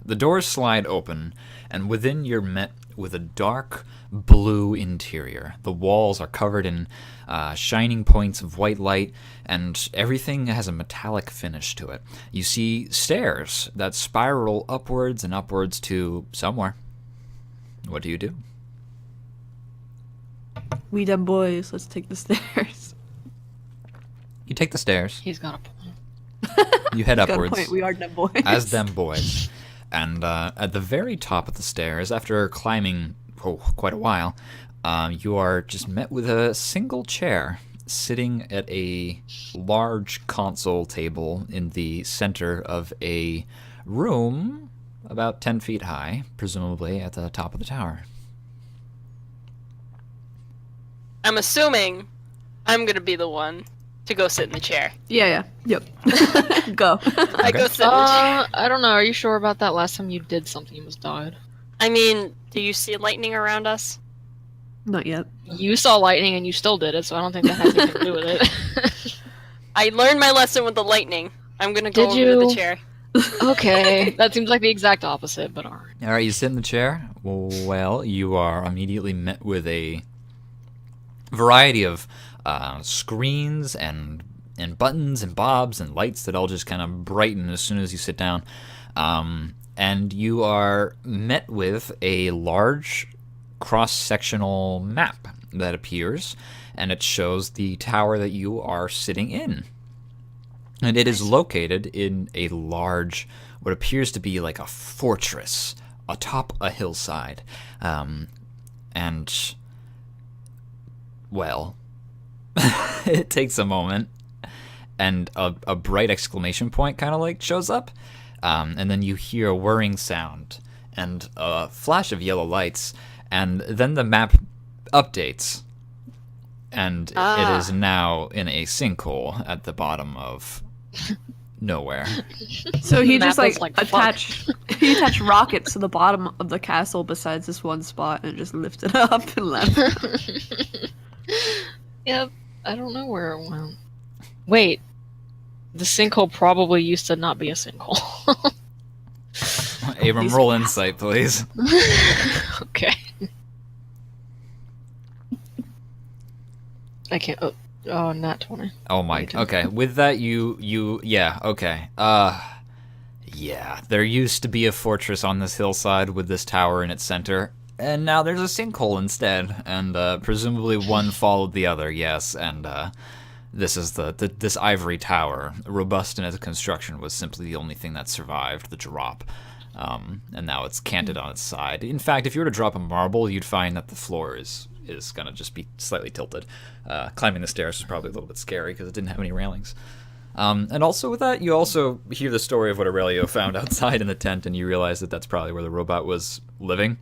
The doors slide open, and within you're met with a dark blue interior. The walls are covered in shining points of white light, and everything has a metallic finish to it. You see stairs that spiral upwards and upwards to somewhere. What do you do? We them boys, let's take the stairs. You take the stairs. He's got a point. You head Got a upwards. point, we are them boys. As them boys. And at the very top of the stairs, after climbing quite a while, you are just met with a single chair sitting at a large console table in the center of a room about 10 feet high, presumably at the top of the tower. I'm assuming I'm gonna be the one to go sit in the chair. Yeah. Yep. Go. I go sit in the chair. I don't know. Are you sure about that? Last time you did something, you almost died. I mean, do you see lightning around us? Not yet. You saw lightning and you still did it, so I don't think that has anything to do with it. I learned my lesson with the lightning. I'm gonna go Did over to the you? chair. Okay, that seems like the exact opposite, but alright. All right, you sit in the chair. Well, you are immediately met with a variety of screens and buttons and bobs and lights that all just kind of brighten as soon as you sit down. And you are met with a large cross-sectional map that appears, and it shows the tower that you are sitting in. And it is located in a large, what appears to be like a fortress atop a hillside. And, well, it takes a moment, and a bright exclamation point kind of like shows up, and then you hear a whirring sound and a flash of yellow lights, and then the map updates, and it is now in a sinkhole at the bottom of nowhere. So he The just map is like fuck. he attached rockets to the bottom of the castle besides this one spot and just lifted it up and left. Yep, I don't know where it went. Wait, the sinkhole probably used to not be a sinkhole. Abram, roll insight, please. Okay. I can't. Oh, not 20. Oh my. Okay, with that, yeah. Okay. Yeah. There used to be a fortress on this hillside with this tower in its center, and now there's a sinkhole instead. And presumably one followed the other. Yes. And this is this ivory tower, robust in its construction, was simply the only thing that survived the drop. And now it's canted on its side. In fact, if you were to drop a marble, you'd find that the floor is gonna just be slightly tilted. Climbing the stairs was probably a little bit scary because it didn't have any railings. And also with that, you also hear the story of what Aurelio found outside in the tent, and you realize that that's probably where the robot was living,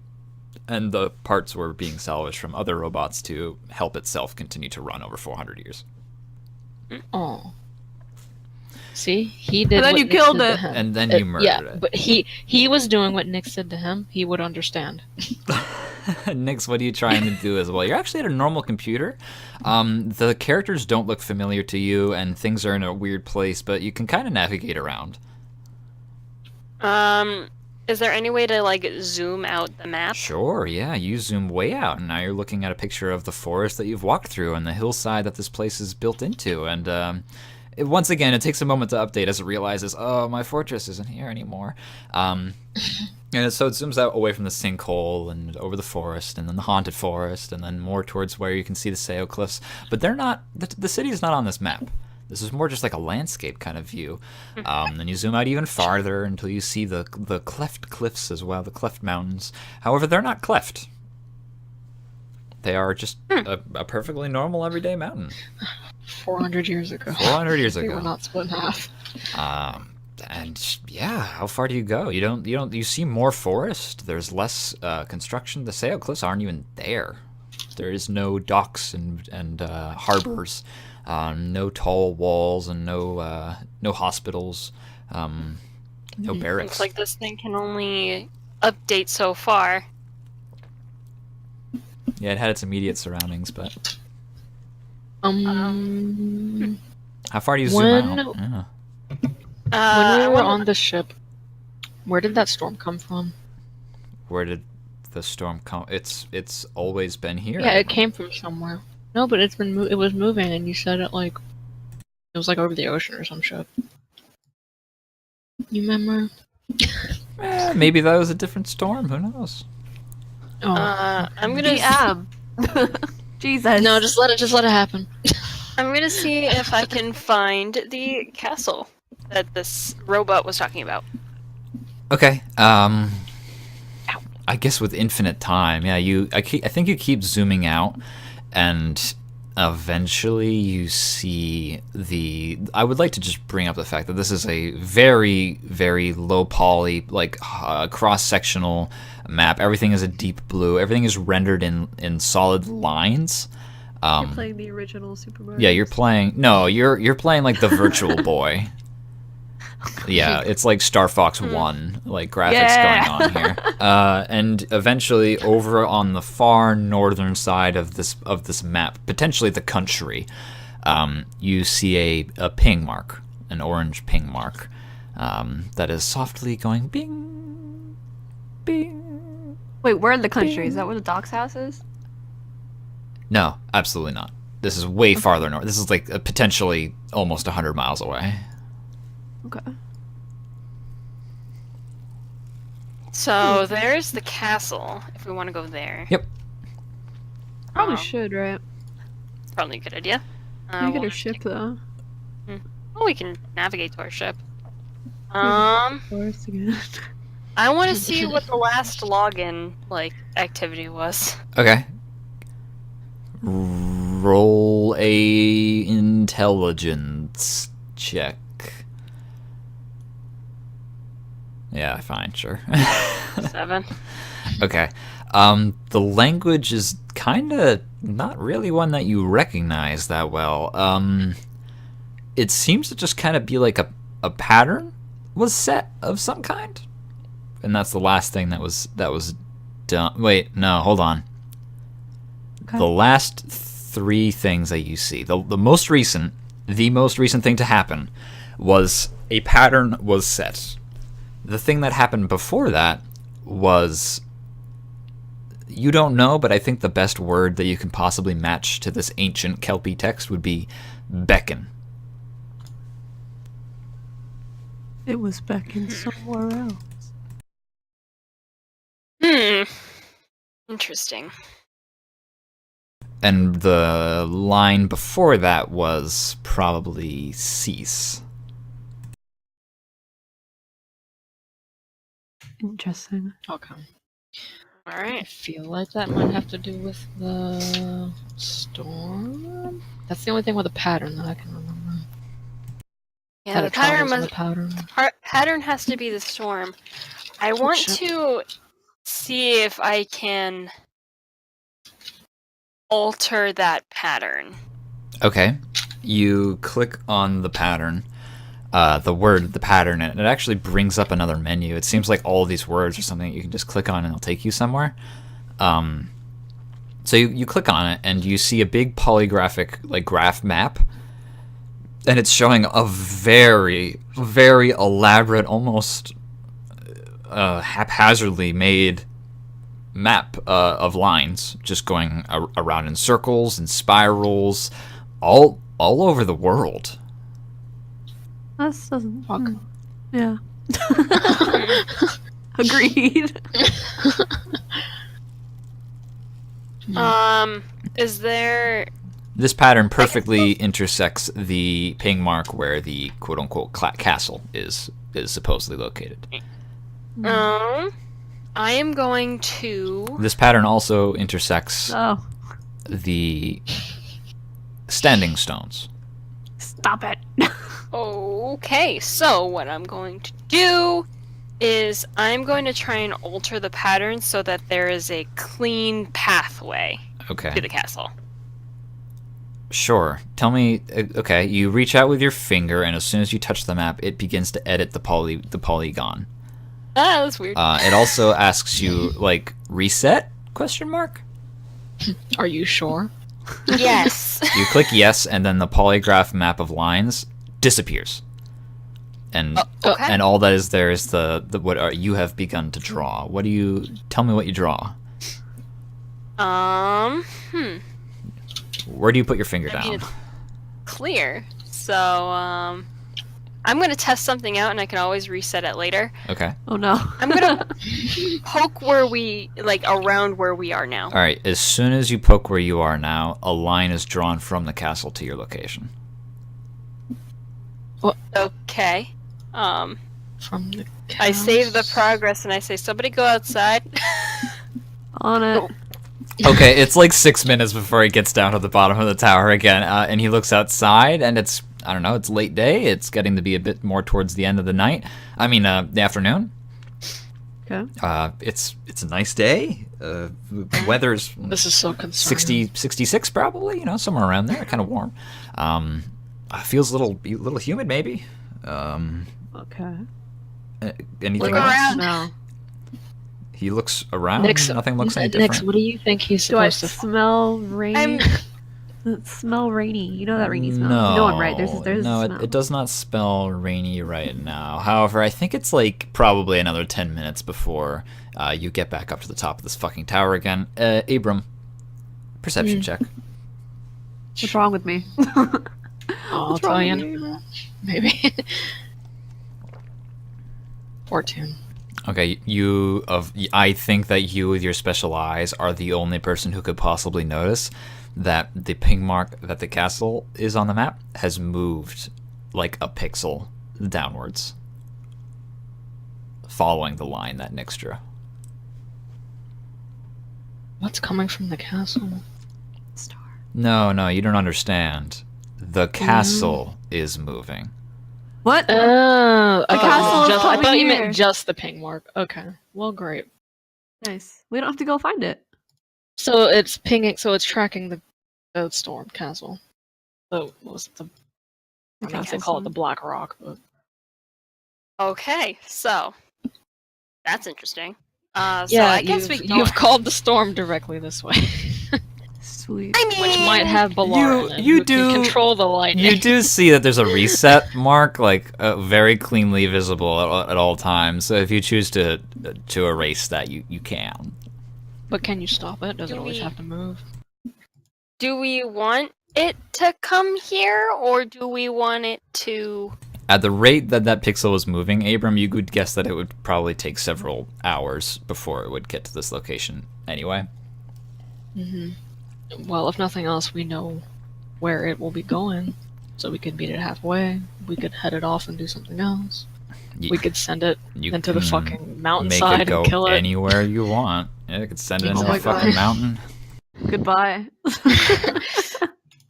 and the parts were being salvaged from other robots to help itself continue to run over 400 years. Oh. See, he did. And then what you Nick killed did to it. him. And then you murdered yeah, it. but he was doing what Nick said to him. He would understand. Nix, what are you trying to do as well? You're actually at a normal computer. The characters don't look familiar to you, and things are in a weird place, but you can kind of navigate around. Is there any way to like zoom out the map? Sure, yeah. You zoom way out, and now you're looking at a picture of the forest that you've walked through and the hillside that this place is built into. And once again, it takes a moment to update as it realizes, oh, my fortress isn't here anymore. And so it zooms out away from the sinkhole and over the forest, and then the haunted forest, and then more towards where you can see the Sayo Cliffs. But they're not. The city is not on this map. This is more just like a landscape kind of view. Then you zoom out even farther until you see the cleft cliffs as well, the cleft mountains. However, they're not cleft. They are just a perfectly normal everyday mountain. 400 years ago. 400 years They ago. were not split in half. And yeah, how far do you go? You see more forest. There's less construction. The Sayo Cliffs aren't even there. There is no docks and harbors, no tall walls, and no hospitals, no barracks. Looks like this thing can only update so far. Yeah, it had its immediate surroundings, but how far do you zoom When- out? Yeah. When we I were wanna- on the ship, Where did that storm come from? Where did the storm come? It's always been here. Yeah, it came from somewhere. No, but it's been it was moving, and you said it like it was like over the ocean or some shit. You remember? Maybe that was a different storm. Who knows? Oh I'm gonna. Jesus. no, just let it happen. I'm gonna see if I can find the castle that this robot was talking about. Okay. I guess with infinite time, yeah. I think you keep zooming out, and eventually you see the. I would like to just bring up the fact that this is a very, very low poly, like cross-sectional map. Everything is a deep blue. Everything is rendered in solid lines. You're playing the original Super Mario. Yeah, you're playing. No, you're playing like the Virtual Boy. Yeah, it's like Star Fox 1, like graphics going on here. And eventually, over on the far northern side of this map, potentially the country, you see a ping mark, an orange ping mark, that is softly going bing, bing. Wait, where in the country? Is that where the Doc's house is? No, absolutely not. This is way farther north. This is like potentially almost 100 miles away. Okay. So there's the castle. If we want to go there, Yep. Probably should, right? probably a good idea. You get we'll- a ship though. Well, we can navigate to our ship. Forest again. I want to see what the last login activity was. Okay. Roll a intelligence check. Yeah, fine, sure. 7. Okay. The language is kind of not really one that you recognize that well. It seems to just kind of be like a pattern was set of some kind. And that's the last thing that was done. Wait, no, hold on. Okay. The last 3 things that you see, the most recent thing to happen was a pattern was set. The thing that happened before that was, you don't know, but I think the best word that you can possibly match to this ancient Kelpie text would be beckon. It was back in somewhere else. Interesting. And the line before that was probably cease. Interesting. Okay. All I right. feel like that might have to do with the storm. That's the only thing with a pattern that I can remember. Yeah, That the it travels pattern in must. the pattern. Pattern has to be the storm. I want shit. to see if I can alter that pattern. Okay. You click on the pattern, the pattern, and it actually brings up another menu. It seems like all of these words are something that you can just click on and it'll take you somewhere. So you click on it and you see a big polygraphic graph map, and it's showing a very, very elaborate, almost haphazardly made map of lines just going around in circles and spirals all over the world. That doesn't. Fuck. Yeah. Agreed. Is there? This pattern perfectly intersects the ping mark where the quote-unquote castle is supposedly located. I am going to. This pattern also intersects Oh, the standing stones. stop it. Okay, so what I'm going to do is I'm going to try and alter the pattern so that there is a clean pathway to Okay. the castle. Sure. Tell me. Okay, you reach out with your finger, and as soon as you touch the map, it begins to edit the polygon. Ah, that's weird. It also asks you reset ? Question mark. Are you sure? Yes. You click yes, and then the polygraph map of lines disappears. and Okay. and all that is there is the what you have begun to draw. What do you tell me? What you draw? Where do you put your finger I mean, down? it's clear. So, I'm gonna test something out, and I can always reset it later. Okay. Oh no. I'm gonna poke around where we are now. All right. As soon as you poke where you are now, a line is drawn from the castle to your location. Okay. From the I save the cows. progress, and I say, somebody go outside. On it. Okay, it's like 6 minutes before he gets down to the bottom of the tower again, and he looks outside, and it's, I don't know, it's late day. It's getting to be a bit more towards the end of the night. I mean, the afternoon. Okay. It's a nice day. The weather's This is so concerning. 66 probably, you know, somewhere around there, kind of warm. Feels a little humid maybe. Okay. Anything Look else? around. No. He looks around. Nix, Nothing looks any Nix, different. what do you think he's Do I supposed to? smell rainy? I'm- Does it smell rainy? You know that rainy smell. No, You know I'm right. There's no, a smell. it does not spell rainy right now. However, I think it's like probably another 10 minutes before you get back up to the top of this fucking tower again. Abram, perception check. What's wrong with me? I'll What's tell wrong you. with me? Maybe. 14. Okay, I think that you with your special eyes are the only person who could possibly notice that the ping mark that the castle is on the map has moved like a pixel downwards, following the line that Nyx drew. What's coming from the castle? Star. No, you don't understand. The castle is moving. What? Oh, I castle is I coming thought you here. meant just the ping mark. Okay, well, great. Nice. We don't have to go find it. So it's pinging. So it's tracking the storm castle. So what was it, the? I mean, they call it the Black Rock, but Okay, so that's interesting. So yeah, I guess you've called the storm directly this way, Sweet. I mean, which might have Balar in it, you who can do- control the lightning. You do see that there's a reset mark, like very cleanly visible at all times. So if you choose to erase that, you can. But can you stop it? Does it Do always we- have to move? do we want it to come here, or do we want it to... At the rate that that pixel is moving, Abram, you could guess that it would probably take several hours before it would get to this location anyway. Well, if nothing else, we know where it will be going, so we could meet it halfway. We could head it off and do something else. We could send it You into the can fucking make mountainside it go and kill it. anywhere you want. Yeah, you could send it Oh into my a fucking God. mountain. Goodbye.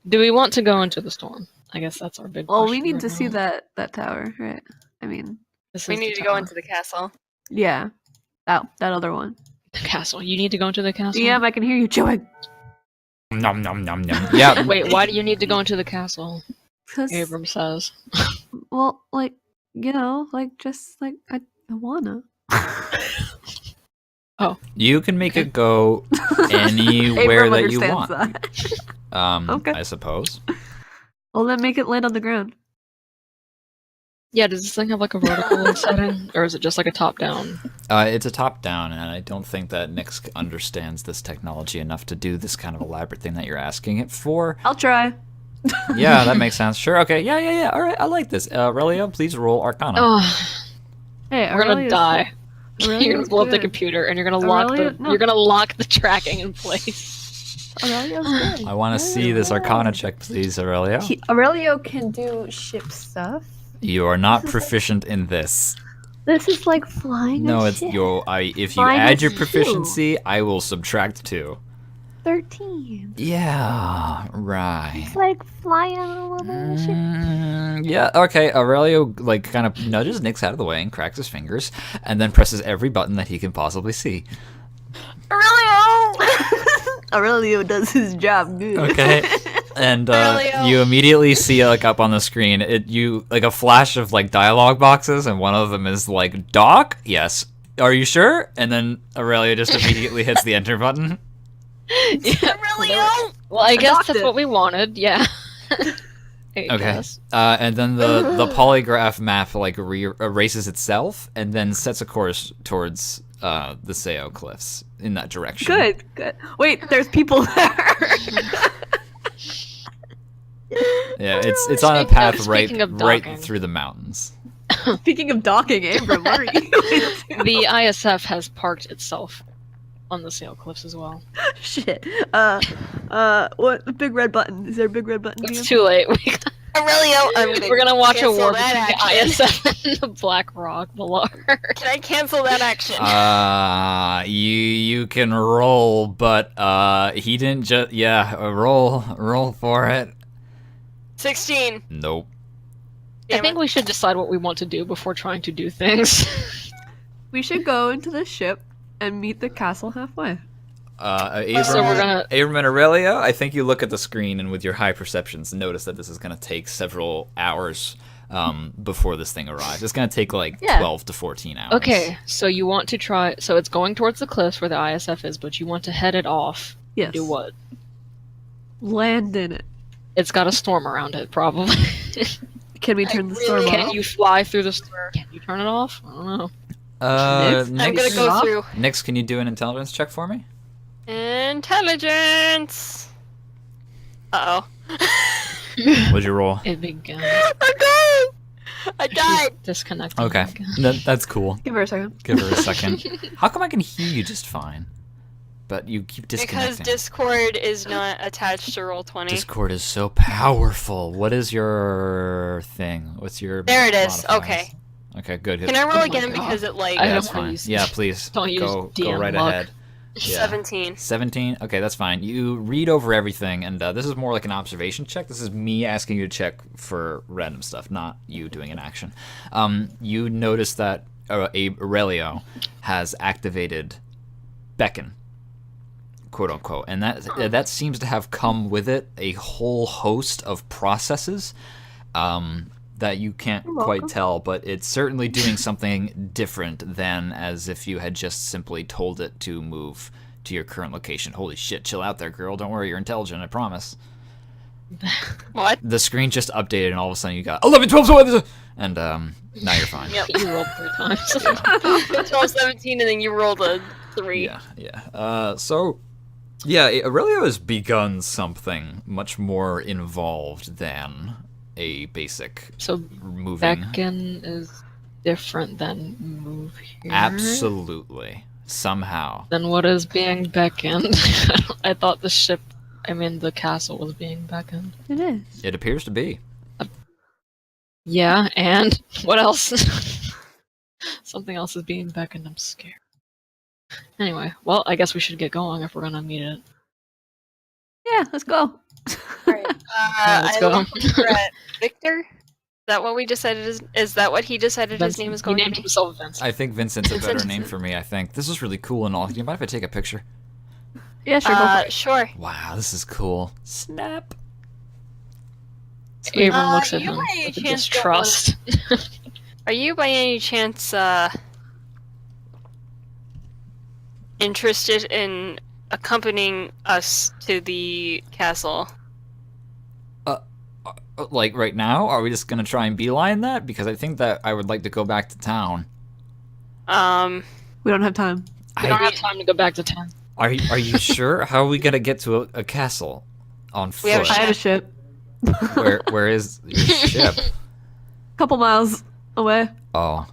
Do we want to go into the storm? I guess that's our big Well, question we need right to see now. that tower, right? I mean, This We is the need to go tower. into the castle. yeah. That other one. the castle. You need to go into the castle? DM, I can hear you chewing. Nom nom nom nom. Yeah. Wait, why do you need to go into the castle? 'Cause, Abram says. well, like, you know, like, just, like, I wanna. You can make it go anywhere Abram that you understands want. that. Okay. I suppose. Well, then make it land on the ground. Yeah, does this thing have like a vertical setting? Or is it just like a top down? It's a top-down, and I don't think that Nyx understands this technology enough to do this kind of elaborate thing that you're asking it for. I'll try. Yeah, that makes sense. Sure, okay, yeah. All right, I like this. Relio, please roll Arcana. Oh, Hey, we're gonna Aurelia's- die. Aurelia's You're gonna blow up the good. computer and you're gonna lock Aurelia- no. you're gonna lock the tracking in place. Aurelio's good. I want to see this Arcana check, please, Aurelio. Aurelio can do ship stuff. You are not proficient in this. This is like flying No, a it's ship. if you Mine add is your 2. proficiency, I will subtract 2. 13. Yeah, right. It's like flying on a little ship. Yeah, okay. Aurelio like kind of nudges Nyx out of the way and cracks his fingers, and then presses every button that he can possibly see. Aurelio! Aurelio does his job good. Okay. And Aurelio. you immediately see like up on the screen like a flash of like dialogue boxes, and one of them is like Doc. Yes. Are you sure? And then Aurelio just immediately hits the enter button. Yeah. Aurelio! Well, I guess Adopt that's it. what we wanted. Yeah. I Okay. guess. And then the polygraph map like erases itself and then sets a course towards the Seo cliffs in that direction. Good, good. Wait, there's people there. Yeah, it's on a path Speaking of right docking. through the mountains. Speaking of docking, Abram, what are you doing? The ISF has parked itself on the Sail Cliffs as well. Shit. What? The big red button. Is there a big red button? It's Liam? too late. We're We're gonna watch a cancel war that between the action. ISF and the Black Rock below. Can I cancel that action? You can roll, but he didn't just roll for it. 16. Nope. I think we should decide what we want to do before trying to do things. We should go into the ship and meet the castle halfway. Abram, So we're gonna- Abram and Aurelia, I think you look at the screen and with your high perceptions notice that this is going to take several hours before this thing arrives. It's going to take like 12 to 14 hours. Okay, so you want to try. So it's going towards the cliffs where the ISF is, but you want to head it off. Yes. Do what? Land in it. It's got a storm around it, probably. Can we turn the storm Can off? you fly through the storm? Can you turn it off? I don't know. Nix? I'm gonna Nix, go through. Nix, can you do an intelligence check for me? Intelligence. Uh-oh. What'd you roll? It began. I'm dying! I died! Disconnecting. Okay, that's cool. Give her a second. Give her a second. How come I can hear you just fine, but you keep disconnecting? Because Discord is not attached to Roll20. Discord is so powerful. What is your thing? What's your There it is. modifiers? Okay. Okay, good. Can I roll Oh my again God. because it like I Yeah, don't that's wanna fine. use- Yeah, please. don't use go DM right luck. ahead. Yeah. 17. 17? Okay, that's fine. You read over everything, and this is more like an observation check. This is me asking you to check for random stuff, not you doing an action. You notice that Aurelio has activated Beckon, quote unquote, and that seems to have come with it a whole host of processes that you can't quite tell, but it's certainly doing something different than as if you had just simply told it to move to your current location. Holy shit, chill out there, girl. Don't worry, you're intelligent, I promise. What? The screen just updated, and all of a sudden you got 11, 12, 12, and now you're fine. Yep. You rolled 3 times. 12, 17, and then you rolled a 3. Yeah. So, yeah, Aurelio has begun something much more involved than a basic So moving. Beckon is different than move here. Absolutely. Somehow. Then what is being beckoned? I thought the castle was being beckoned. It is. It appears to be. Yeah, and what else? Something else is being beckoned. I'm scared. Anyway, well, I guess we should get going if we're gonna meet it. Yeah, let's go. Alright. Let's go. We're at Victor? Is that what we decided? Is that what he decided his name is going He to named be? himself Vincent. I think Vincent's a better Vincent. name for me, I think. This is really cool and all. Do you mind if I take a picture? Yeah, sure, go for it. Sure. Wow, this is cool. Snap. Abram looks at you him by any with a chance don't wanna- distrust. Are you by any chance interested in accompanying us to the castle? Like right now? Are we just gonna try and beeline that? Because I think that I would like to go back to town. We don't have time. We don't have time to go back to town. Are you sure? How are we gonna get to a castle on foot? We have a I have a ship. Where is your ship? Couple miles away. Oh.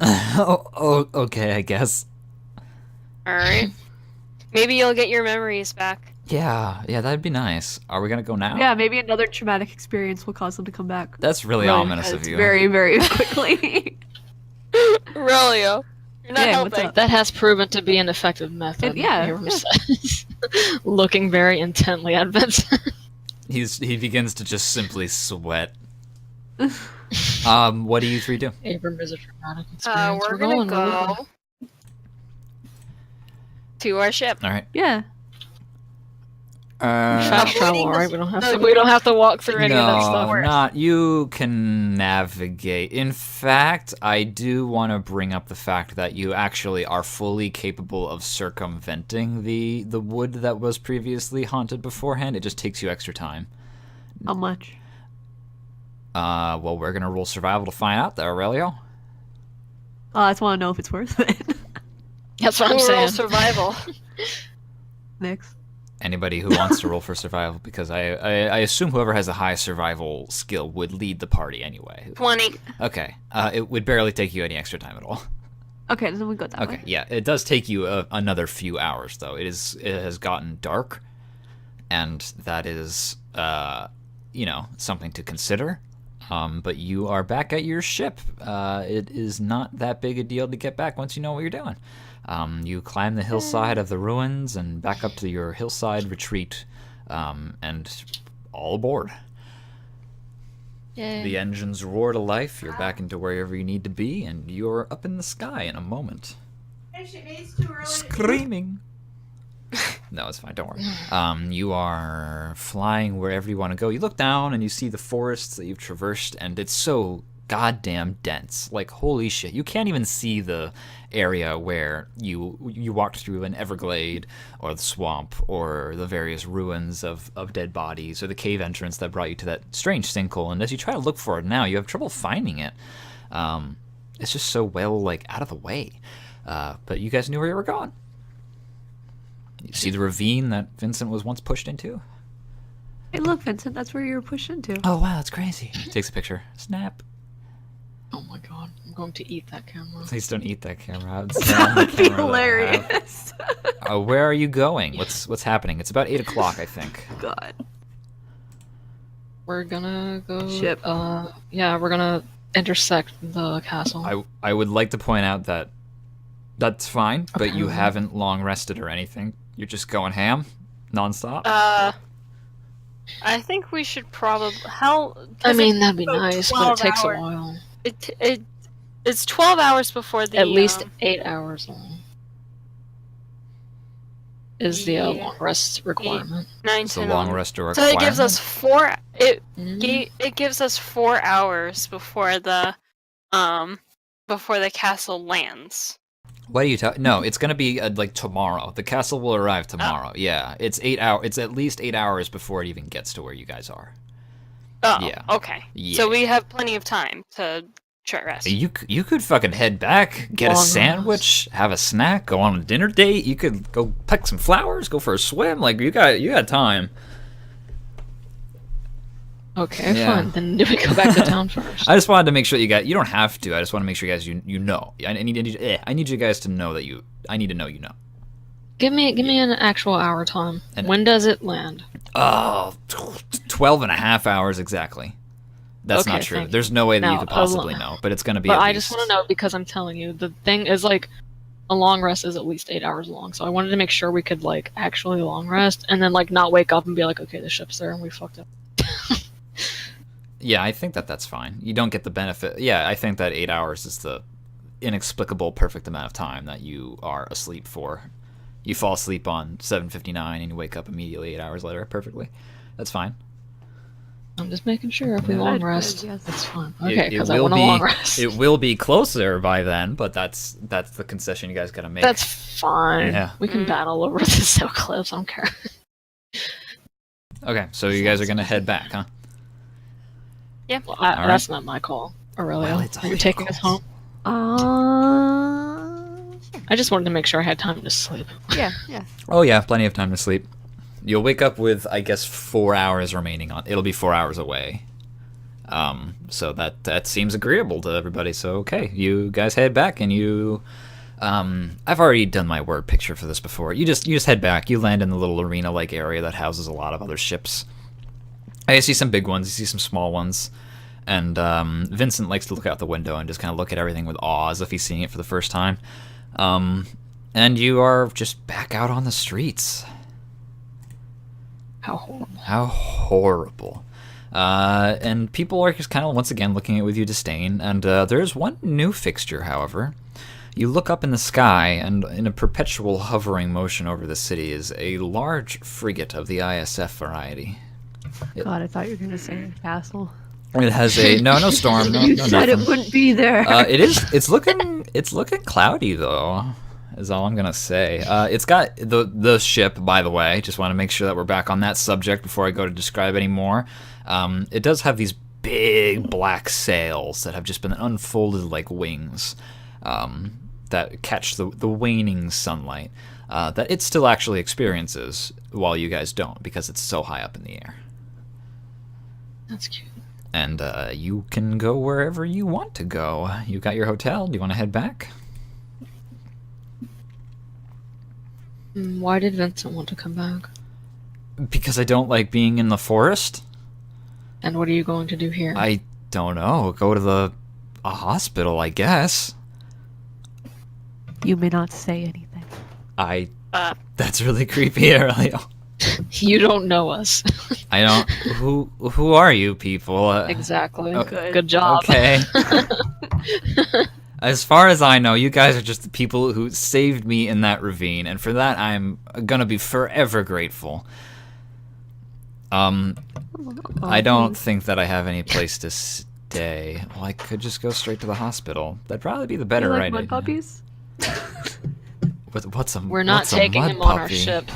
oh, okay, I guess. Alright. Maybe you'll get your memories back. Yeah, that'd be nice. Are we gonna go now? Yeah, maybe another traumatic experience will cause them to come back. That's really ominous of you. Very, very quickly. Aurelio, you're not Yeah, what's helping. up? That has proven to be an effective method. Yeah, Abram yeah. says, looking very intently at Vincent. He begins to just simply sweat. What do you three do? Abram is a traumatic experience. We're gonna going, go to our ship. All right. Yeah. Fast travel, Avoiding right? the- We don't have to walk through any of that No, stuff. not you can navigate. In fact, I do want to bring up the fact that you actually are fully capable of circumventing the wood that was previously haunted beforehand. It just takes you extra time. How much? Well, we're gonna roll survival to find out, there, Aurelio. I just want to know if it's worth it. That's what I'm We'll roll saying. survival. Next. Anybody who wants to roll for survival, because I assume whoever has a high survival skill would lead the party anyway. 20. Okay, it would barely take you any extra time at all. Okay, then we go that Okay, way. yeah, it does take you another few hours though. It has gotten dark, and that is something to consider. But you are back at your ship. It is not that big a deal to get back once you know what you're doing. You climb the hillside of the ruins and back up to your hillside retreat, and all aboard. Yay. The engines roar to life. You're back into wherever you need to be, and you're up in the sky in a moment. Screaming. No, it's fine. Don't worry. You are flying wherever you want to go. You look down and you see the forests that you've traversed, and it's so goddamn dense. Like, holy shit. You can't even see the area where you walked through an Everglade or the swamp or the various ruins of dead bodies or the cave entrance that brought you to that strange sinkhole. And as you try to look for it now, you have trouble finding it. It's just so well, like, out of the way. But you guys knew where you were going. You see the ravine that Vincent was once pushed into? Hey, look, Vincent, that's where you were pushed into. Oh, wow, that's crazy. Takes a picture. Snap. Oh my god, I'm going to eat that camera. Please don't eat that camera. It's on the That would be camera that I have. hilarious. Where are you going? What's happening? It's about 8 o'clock, I think. God. We're gonna go. Ship. Yeah, we're gonna intersect the castle. I would like to point out that that's fine, but you Okay. haven't long rested or anything. You're just going ham, nonstop. I think we should probably. How? I mean, it that'd be go nice, but 12 it takes hours? a while. It's 12 hours before the. At least 8 hours long. Is the Yeah. long rest requirement. 9 It's a 10, long 11. rest So requirement. it gives us 4. Mm. It gives us 4 hours before the castle lands. What are you talking? No, it's gonna be like tomorrow. The castle will arrive tomorrow. Yeah, it's 8 hours. It's at least 8 hours before it even gets to where you guys are. Oh, Yeah. okay. Yeah. So we have plenty of time to short rest. You could fucking head back, get a Long sandwich, have a snack, go on a dinner date. You could go pick some flowers, go for a swim. Like you got time. Okay, Yeah. fine. Then do we go back to town first? I just wanted to make sure you don't have to. I just want to make sure you guys you know. I need you guys to know that I need to know you know. Give me an actual hour time. And- When does it land? Oh, 12 and a half hours exactly. That's Okay, not true. thank you. There's no way that you Now, could possibly know, but it's going to be But at I least... just want to know because I'm telling you, the thing is like a long rest is at least 8 hours long. So I wanted to make sure we could like actually long rest and then like not wake up and be like, okay, the ship's there and we fucked up. Yeah, I think that's fine. You don't get the benefit. Yeah, I think that 8 hours is the inexplicable perfect amount of time that you are asleep for. You fall asleep on 7:59 and you wake up immediately 8 hours later. Perfectly. That's fine. I'm just making sure if we Yeah. long Good, rest, yes. that's fine. It- Okay, it because I will want a be- long rest. It will be closer by then, but that's the concession you guys got to make. That's fine. Yeah. We can Mm. battle over this eclipse. I don't care. Okay, so you guys are going to head back, huh? Well, All that's not my call, Aurelio. Well, it's Are all you your taking us calls. home? I just wanted to make sure I had time to sleep. Yeah. Oh yeah, plenty of time to sleep. You'll wake up with, I guess, 4 hours remaining on. It'll be 4 hours away. So that seems agreeable to everybody. So okay, you guys head back, and you. I've already done my word picture for this before. You just head back. You land in the little arena-like area that houses a lot of other ships. I see some big ones. You see some small ones. And Vincent likes to look out the window and just kind of look at everything with awe as if he's seeing it for the first time. And you are just back out on the streets. How horrible. How horrible. And people are just kind of once again looking at it with you disdain. And there's one new fixture, however. You look up in the sky, and in a perpetual hovering motion over the city is a large frigate of the ISF variety. God, I thought you were gonna say a castle. It has a no storm, no You said it nothing. wouldn't be there. It's looking cloudy though, is all I'm gonna say. It's got the ship, by the way. Just want to make sure that we're back on that subject before I go to describe any more. It does have these big black sails that have just been unfolded like wings that catch the waning sunlight that it still actually experiences while you guys don't, because it's so high up in the air. That's cute. And you can go wherever you want to go. You got your hotel. Do you want to head back? Why did Vincent want to come back? Because I don't like being in the forest. And what are you going to do here? I don't know. Go to a hospital, I guess. You may not say anything. That's really creepy, Aurelio. You don't know us. I don't. Who are you people? Exactly. Okay. Good job. Okay. As far as I know, you guys are just the people who saved me in that ravine, and for that I'm gonna be forever grateful. I don't think that I have any place to stay. Well, I could just go straight to the hospital. That'd probably be the better you like idea. mud puppies? We're not taking him on our ship.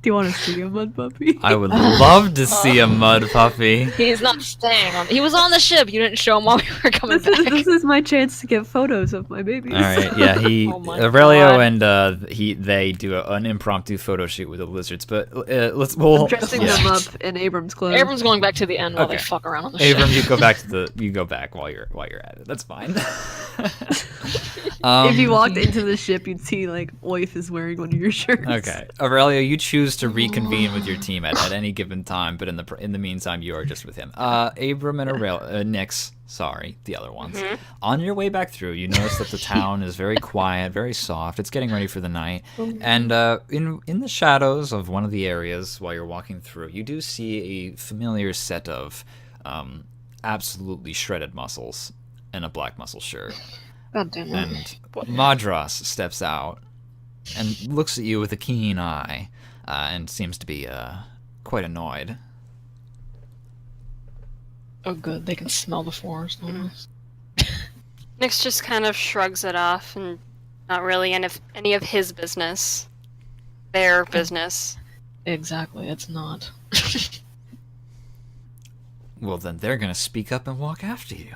Do you want to see a mud puppy? I would love to see a mud puppy. He's not staying on. He was on the ship. You didn't show him while we were coming back. This is my chance to get photos of my babies. All right, yeah, Oh my Aurelio God. and they do an impromptu photo shoot with the lizards, but I'm dressing them up in Abram's clothes. Abram's going back to the end while they Okay. fuck around on the Abram, ship. you go back while you're at it. That's fine. If you walked into the ship, you'd see like Oif is wearing one of your shirts. Okay, Aurelio, you choose to reconvene with your team at any given time, but in the meantime, you are just with him. Abram and Aurelio, Nyx, sorry, the other ones. On your way back through, you notice that the town is very quiet, very soft. It's getting ready for the night, and in the shadows of one of the areas while you're walking through, you do see a familiar set of absolutely shredded muscles and a black muscle shirt. God damn it. And Madras steps out and looks at you with a keen eye and seems to be quite annoyed. Oh, good. They can smell the forest almost. Nyx just kind of shrugs it off and not really any of his business. Their business. Exactly. It's not. Well, then they're going to speak up and walk after you.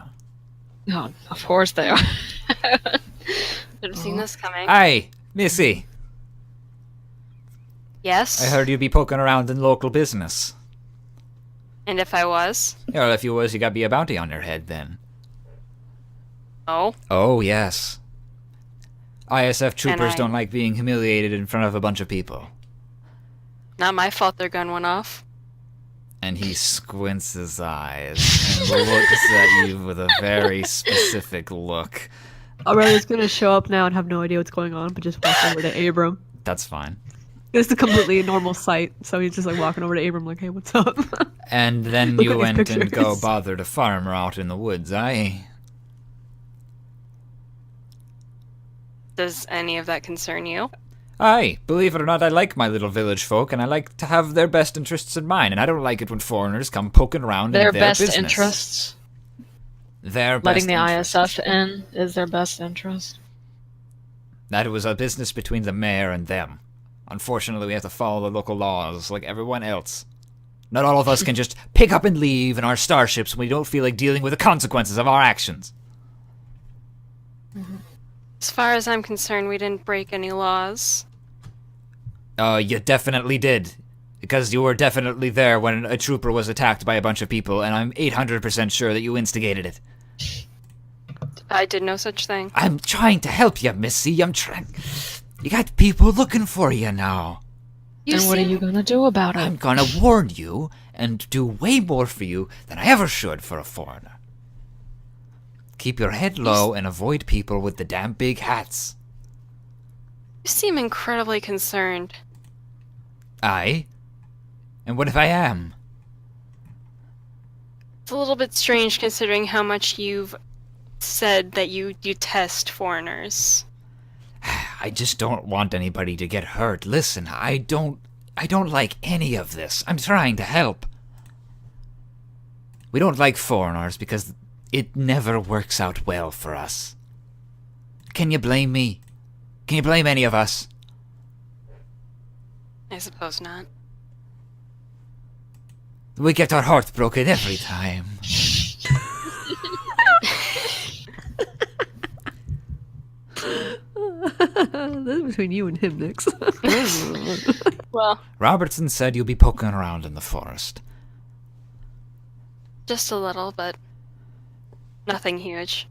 No, of course they are. Should have seen this coming. Hey, Missy, Yes? I heard you be poking around in local business. And if I was? Well, if you was, you got be a bounty on your head then. Oh? Oh, yes. ISF troopers I- don't like being humiliated in front of a bunch of people. Not my fault their gun went off. And he squints his eyes and looks at you with a very specific look. Aurelia's gonna show up now and have no idea what's going on, but just walk over to Abram. That's fine. It's a completely normal sight, so he's just like walking over to Abram like, "Hey, what's up?" And then Look you at these went and go pictures. bothered a farmer out in the woods, eh? Does any of that concern you? Aye, believe it or not, I like my little village folk, and I like to have their best interests in mind, and I don't like it when foreigners come poking around Their in their best business. interests. Their best Letting the interests. ISF in is their best interest. That was a business between the mayor and them. Unfortunately, we have to follow the local laws like everyone else. Not all of us can just pick up and leave in our starships when we don't feel like dealing with the consequences of our actions. As far as I'm concerned, we didn't break any laws. You definitely did. Because you were definitely there when a trooper was attacked by a bunch of people, and I'm 800% sure that you instigated it. I did no such thing. I'm trying to help you, Missy. I'm trying. You got people looking for you now. And what are you gonna do about it? I'm gonna warn you and do way more for you than I ever should for a foreigner. Keep your head low and avoid people with the damn big hats. You seem incredibly concerned. Aye? And what if I am? It's a little bit strange considering how much you've said that you detest foreigners. I just don't want anybody to get hurt. Listen, I don't like any of this. I'm trying to help. We don't like foreigners because it never works out well for us. Can you blame me? Can you blame any of us? I suppose not. We get our hearts broken every time. That's between you and him, Nix. Well, Robertson said you'll be poking around in the forest. just a little, but nothing huge.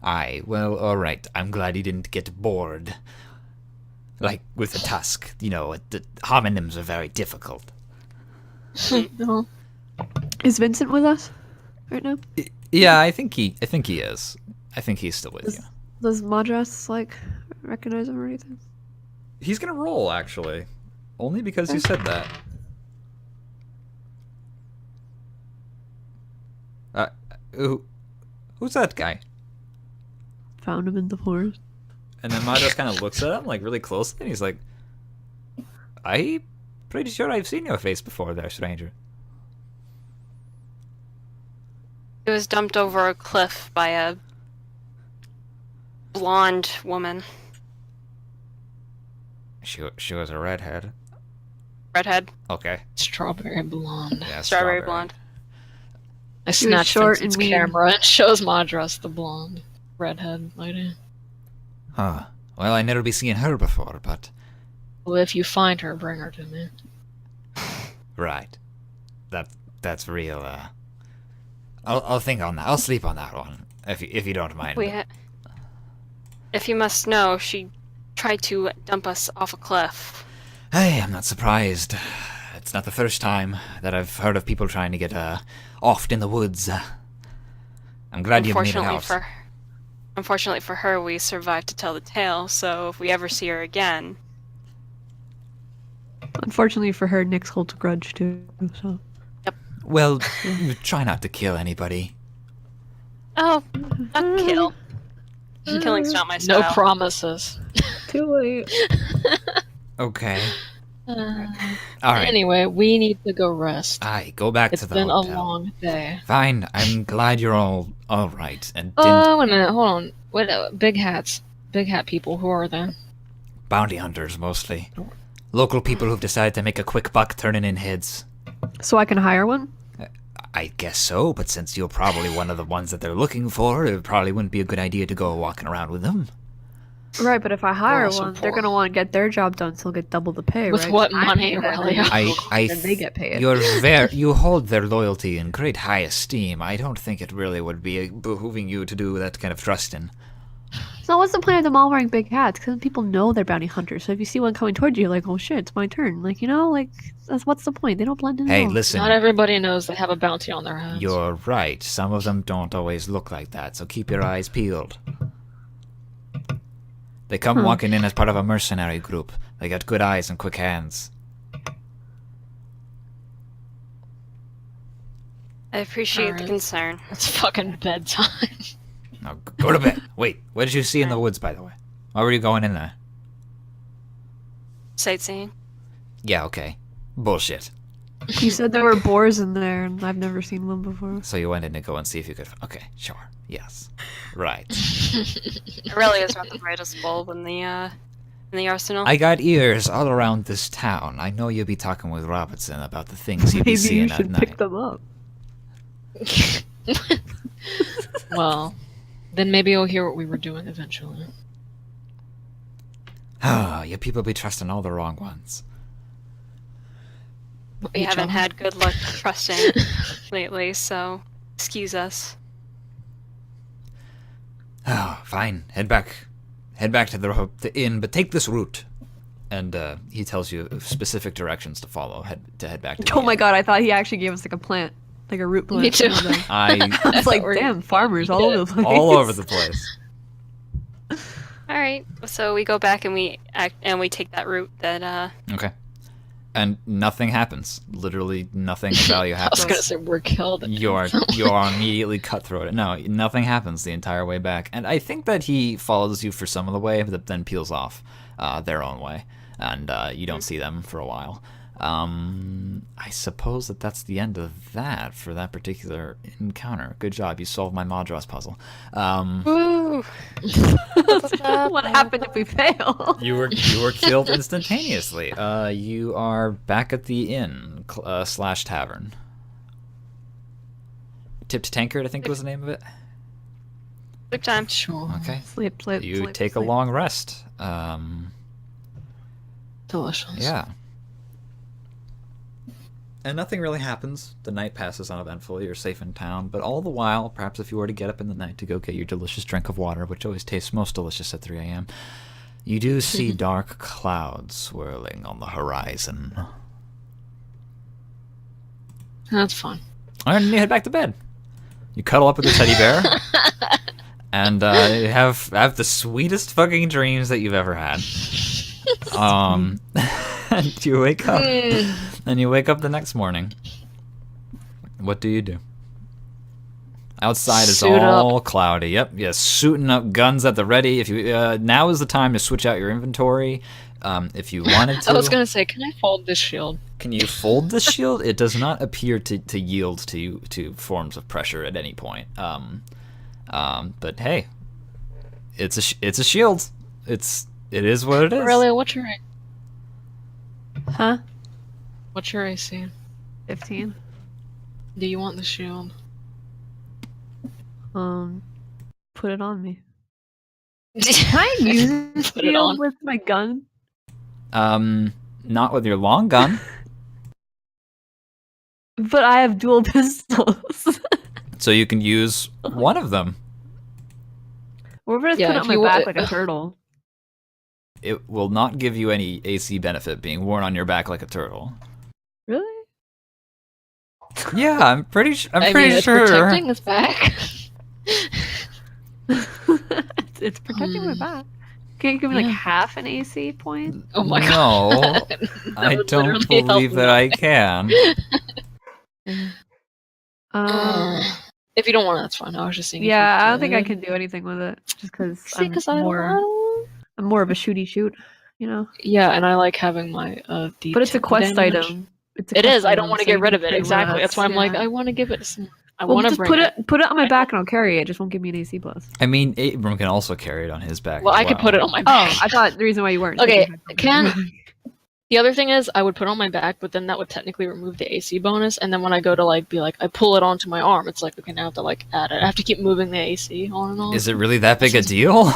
Aye, well, alright. I'm glad he didn't get bored. Like, with the task. You know, the homonyms are very difficult. No. Is Vincent with us right now? Yeah, I think he is. I think he's still with you. Does Madras, like, recognize him or anything? He's gonna roll, actually. Only because you said that. Who's that guy? Found him in the forest. And then Madras kind of looks at him, like, really closely, and he's like, I'm pretty sure I've seen your face before there, stranger. It was dumped over a cliff by a blonde woman. She was a redhead. Redhead. Okay. Strawberry blonde. Yeah, Strawberry blonde. I She was snatch short Vincent's and mean. camera and shows Madras the blonde redhead lady. Huh. Well, I never be seeing her before, but... Well, if you find her, bring her to me. Right. That's real, I'll think on that. I'll sleep on that one, if you don't mind. If you must know, she tried to dump us off a cliff. Hey, I'm not surprised. It's not the first time that I've heard of people trying to get, off in the woods. I'm glad you made it out. Unfortunately for her, we survived to tell the tale, so if we ever see her again... Unfortunately for her, Nix holds a grudge too, so... Well, try not to kill anybody. Oh, not kill. Killing's not my No style. promises. Too late. Okay. Uh, Alright. Anyway, we need to go rest. Aye, go back It's to the been hotel. a long day. Fine, I'm glad you're all alright, and didn't... Oh, wait a minute, hold on. What? Big hats. Big hat people, who are they? Bounty hunters, mostly. Local people who've decided to make a quick buck turning in heads. So I can hire one? I guess so, but since you're probably one of the ones that they're looking for, it probably wouldn't be a good idea to go walking around with them. Right, but if I hire also one, they're poor. gonna want to get their job done, so they'll get double the pay, With right? what I money, pay them, really? and they get paid. You hold their loyalty in great high esteem. I don't think it really would be behooving you to do that kind of trusting. So what's the point of them all wearing big hats? Because people know they're bounty hunters. So if you see one coming towards you, you're like, oh shit, it's my turn. Like, you know, like, what's the point? They don't blend in at Hey, all. listen, Not everybody knows they have a bounty on their heads. you're right. Some of them don't always look like that, so keep your eyes peeled. They come walking in as part of a mercenary group. They got good eyes and quick hands. I appreciate the Alright. concern. It's fucking bedtime. Now, go to bed. Wait, what did you see in the woods, by the way? Why were you going in there? Sightseeing. Yeah, okay. Bullshit. You said there were boars in there, and I've never seen one before. So you went in to go and see if you could... Okay, sure. Yes. Right. It really is not the brightest bulb in the arsenal. I got ears all around this town. I know you'll be talking with Robertson about the things you'll be Maybe seeing you at should night. pick them up. Well, then maybe you'll hear what we were doing eventually. Ah, you people be trusting all the wrong ones. We Each haven't other. had good luck trusting lately, so excuse us. Oh, fine. Head back to the inn, but take this route. And he tells you specific directions to follow. Head back to the Oh inn. my god, I thought he actually gave us like a plant. Like a root plant. Me too. I It's like, Or- damn, farmers all over the place. all over the place. All right, so we go back and we take that route that Okay. And nothing happens. Literally nothing of value I was happens. gonna say we're killed. You are immediately cutthroated. No, nothing happens the entire way back. And I think that he follows you for some of the way, but then peels off their own way, and you don't see them for a while. I suppose that's the end of that for that particular encounter. Good job, you solved my Madras puzzle. Woo! What happened if we fail? You were killed instantaneously. You are back at the inn slash tavern. Tipped Tankard, I think was the name of it. Sleep time. Sure. Okay. Sleep. You sleep, take a sleep. long rest. Delicious. Yeah. And nothing really happens. The night passes uneventfully. You're safe in town. But all the while, perhaps if you were to get up in the night to go get your delicious drink of water, which always tastes most delicious at 3 a.m., you do see dark clouds swirling on the horizon. That's fun. And you head back to bed. You cuddle up with the teddy bear. And you have the sweetest fucking dreams that you've ever had. And you wake up. And you wake up the next morning. What do you do? Outside is Suit all cloudy. Yep, yeah, suiting up, guns at the ready. If you now is the time to switch out your inventory. If you wanted to. I was gonna say, can I fold this shield? Can you fold the shield? It does not appear to yield to forms of pressure at any point. But hey, it's a shield. It is what it is. Aurelia, what's your Huh? what's your AC? 15. Do you want the shield? Put it on me. Can I use this Put it shield on. with my gun? Not with your long gun. But I have dual pistols. So you can use one of them. What if I just Yeah, put it if on my you back want- like a turtle? It will not give you any AC benefit being worn on your back like a turtle. Really? Yeah, I'm pretty It's sure. protecting his back. it's protecting my back. Can you give me like Yeah. half an AC point? Oh my No, god. I would don't literally help believe that I can. If you don't want it, that's fine. I was just saying. Yeah, I don't think I can do anything with it, just because See, I'm 'cause I don't- I'm more of a shooty shoot, you know. Yeah, and I like having my But it's a D10 quest damage. item. It's It quest is. I don't item, want to so get you rid can of it. play Exactly. less, That's why I'm like, yeah. I want to give it. I Well, want to just bring put it on my back and I'll carry it. It just won't give me an AC plus. I mean, Abram can also carry it on his back. Well, as I could put it on my Oh, back. I thought the reason why you weren't. Okay, can The other thing is, I would put it on my back, but then that would technically remove the AC bonus. And then when I go to I pull it onto my arm. It's like, okay, now I have to add it. I have to keep moving the AC on and on. Is it really that big a deal?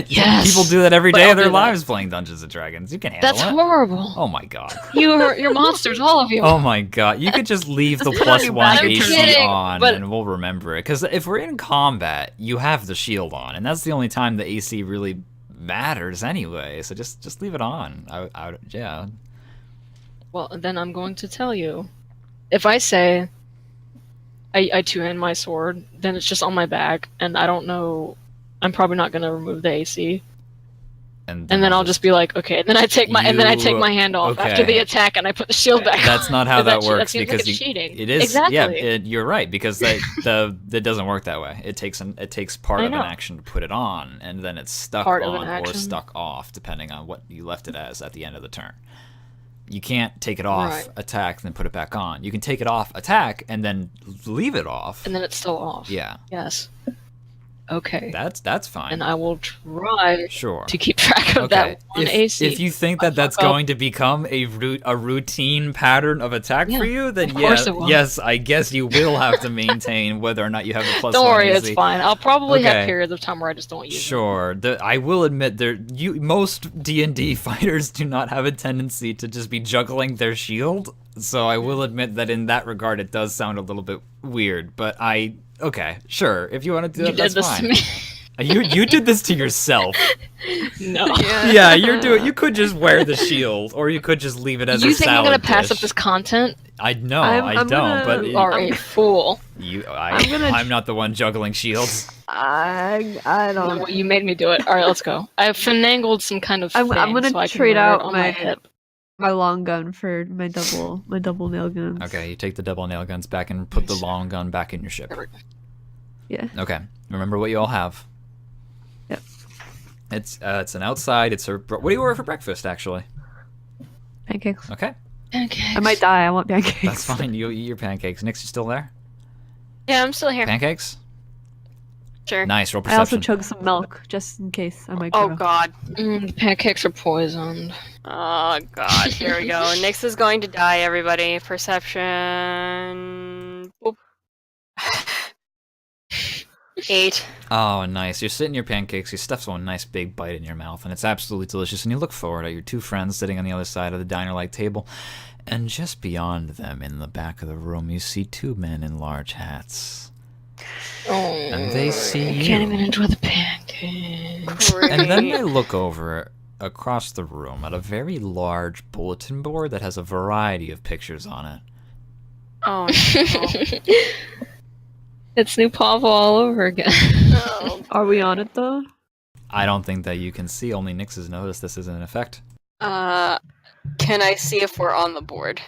Yes, People do that every but day I'll of their do that. lives playing Dungeons and Dragons. You can handle That's it. horrible. Oh my god. You're monsters, all of you. Oh my god. You could just leave the Just put plus on your one back. I'm AC kidding, on but- and we'll remember it. Because if we're in combat, you have the shield on, and that's the only time the AC really matters anyway. So just leave it on. Yeah. Well, then I'm going to tell you. If I say I two-hand my sword, then it's just on my back, and I don't know. I'm probably not going to remove the AC. And then I'll just be like, okay. And then I take my hand off after okay. the attack, and I put the shield back. That's on. not how that works that seems because like it's cheating. it is exactly. yeah. You're right because it doesn't work that way. It takes part I of an know. action to put it on, and then it's stuck Part of an on or action. stuck off depending on what you left it as at the end of the turn. You can't take it off, Right. attack, then put it back on. You can take it off, attack, and then leave it off. And then it's still off. Yeah, Yes. Okay. that's fine. And I will try Sure. to keep track of that one AC. If you think that that's fuck up. going to become a routine pattern of attack Yeah, for you, then of course it will. yes, I guess you will have to maintain whether or not you have the plus Don't one worry, AC. it's fine. I'll probably Okay. have periods of time where I just don't use it. Sure. I will admit most D&D fighters do not have a tendency to just be juggling their shield. So I will admit that in that regard it does sound a little bit weird, but okay, sure. If you want to do You that, did that's this fine. to me. You did this to yourself. No. Yeah, you could just wear the shield or you could just leave it as You a think I'm salad gonna pass dish. up this content? I know, I'm I don't, gonna- but You are a fool. I'm not the one juggling shields. I don't. No, you made me do it. All right, let's go. I've finagled some kind of I'm thing gonna so I can trade wear it out on my- hip. My long gun for my double nail guns. Okay, you take the double nail guns back and put the Nice. long gun back in your ship. There we go. Yeah. Okay, remember what you all have. Yep. It's an outside. What do you order for breakfast, actually? Pancakes. Okay, Pancakes. I might die. I want pancakes. that's fine. You eat your pancakes. Nix, you still there? Yeah, I'm still here. Pancakes? Sure. Nice, roll I also perception. chug some milk just in case I might Oh grow. god. The pancakes are poisoned. Oh god. Here we go. Nix is going to die, everybody. Perception. Boop. 8. Oh, nice. You're sitting your pancakes, you stuff one nice big bite in your mouth, and it's absolutely delicious. And you look forward at your two friends sitting on the other side of the diner-like table. And just beyond them, in the back of the room, you see two men in large hats. Oh, And they see I you. can't even enjoy the pancakes. And then they look over across the room at a very large bulletin board that has a variety of pictures on it. Oh no. It's New Pavel all over again. Oh. Are we on it though? I don't think that you can see. Only Nix has noticed this is in effect. Can I see if we're on the board?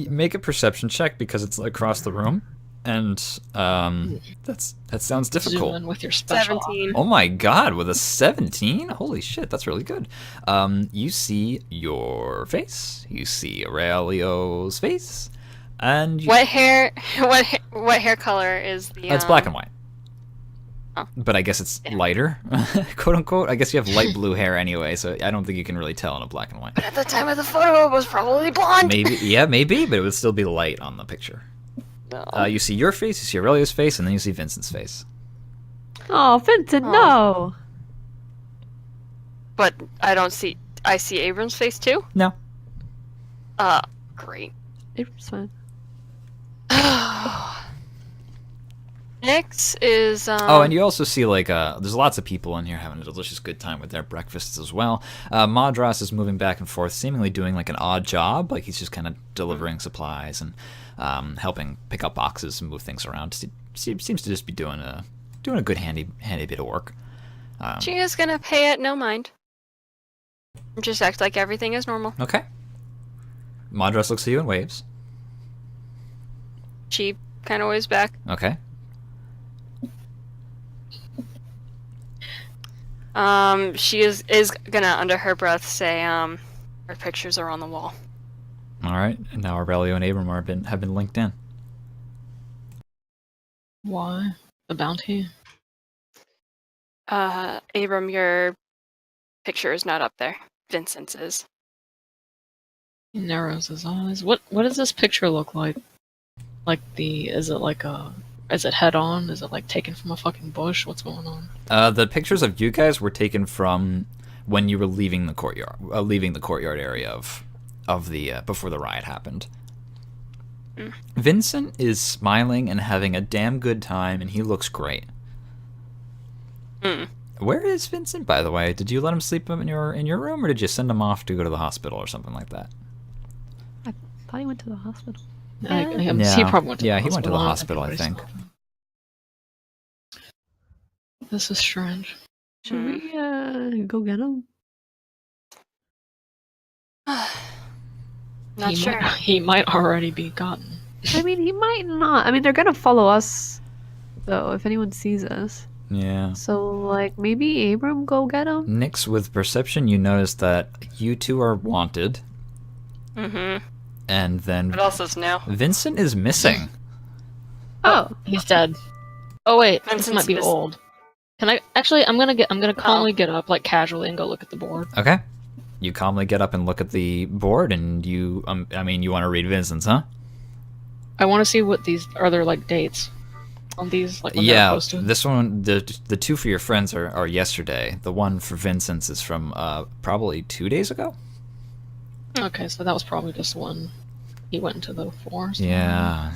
Make a perception check because it's across the room, and that sounds Zoom difficult. in with your special. 17. Oh my god, with a 17? Holy shit, that's really good. You see your face, you see Aurelio's face, and you... What hair color is the It's black and white. Oh. But I guess it's lighter, quote unquote. I guess you have light blue hair anyway, so I don't think you can really tell in a black and white. But at the time of the photo, it was probably blonde. Maybe, but it would still be light on the picture. No. You see your face, you see Aurelio's face, and then you see Vincent's face. Oh, Vincent, Oh. no. But I don't see. I see Abram's face too. No. Great. It's fine. Next is Oh, and you also see, like, there's lots of people in here having a delicious good time with their breakfasts as well. Madras is moving back and forth, seemingly doing, like, an odd job. Like, he's just kind of delivering supplies and helping pick up boxes and move things around. Seems to just be doing a good handy bit of work. she is gonna pay it no mind. Just act like everything is normal. Okay. Madras looks at you and waves. She kind of waves back. Okay. She is gonna under her breath say, our pictures are on the wall. All right. And now Aurelio and Abram have been linked in. Why? The bounty? Abram, your picture is not up there. Vincent's is. He narrows his eyes. What does this picture look like? Is it head on? Is it like taken from a fucking bush? What's going on? The pictures of you guys were taken from when you were leaving the courtyard area of the before the riot happened. Mm. Vincent is smiling and having a damn good time, and he looks great. Mm. Where is Vincent, by the way? Did you let him sleep in your room, or did you send him off to go to the hospital or something like that? I thought he went to the hospital. He Yeah. probably went to Yeah, the he went to the hospital. hospital, I think. This is strange. Should we go get him? Not sure. He might already be gotten. I mean, he might not. I mean, they're gonna follow us, though, if anyone sees us. Yeah. So, like, maybe Abram go get him? Nix, with perception, you notice that you two are wanted, Mm-hmm. and then What else is new? Vincent is missing. Oh. He's dead. Oh wait, this Vincent's might be miss- old. Can I actually? I'm gonna calmly get up, like casually, and go look at the board. Okay. You calmly get up and look at the board, and you want to read Vincent's, huh? I want to see what these are. There like dates on these, like when they're Yeah, posted. this one, the two for your friends are yesterday. The one for Vincent's is from probably 2 days ago. Okay, so that was probably just when he went into the forest. Yeah.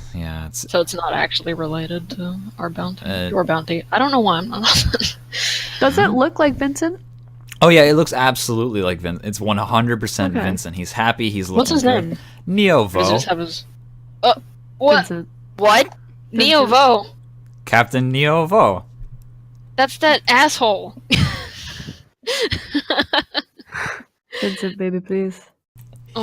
It's So it's not actually related to our bounty. Uh, Bounty. I don't know why I'm not. Does it look like Vincent? oh yeah, it looks absolutely like Vincent. It's 100% Okay. Vincent. He's happy. He's looking. What's his good. name? Does he Neovo, just have his? What? Vincent. What? Neovo. Captain Neovo. That's that asshole. Vincent, baby, please.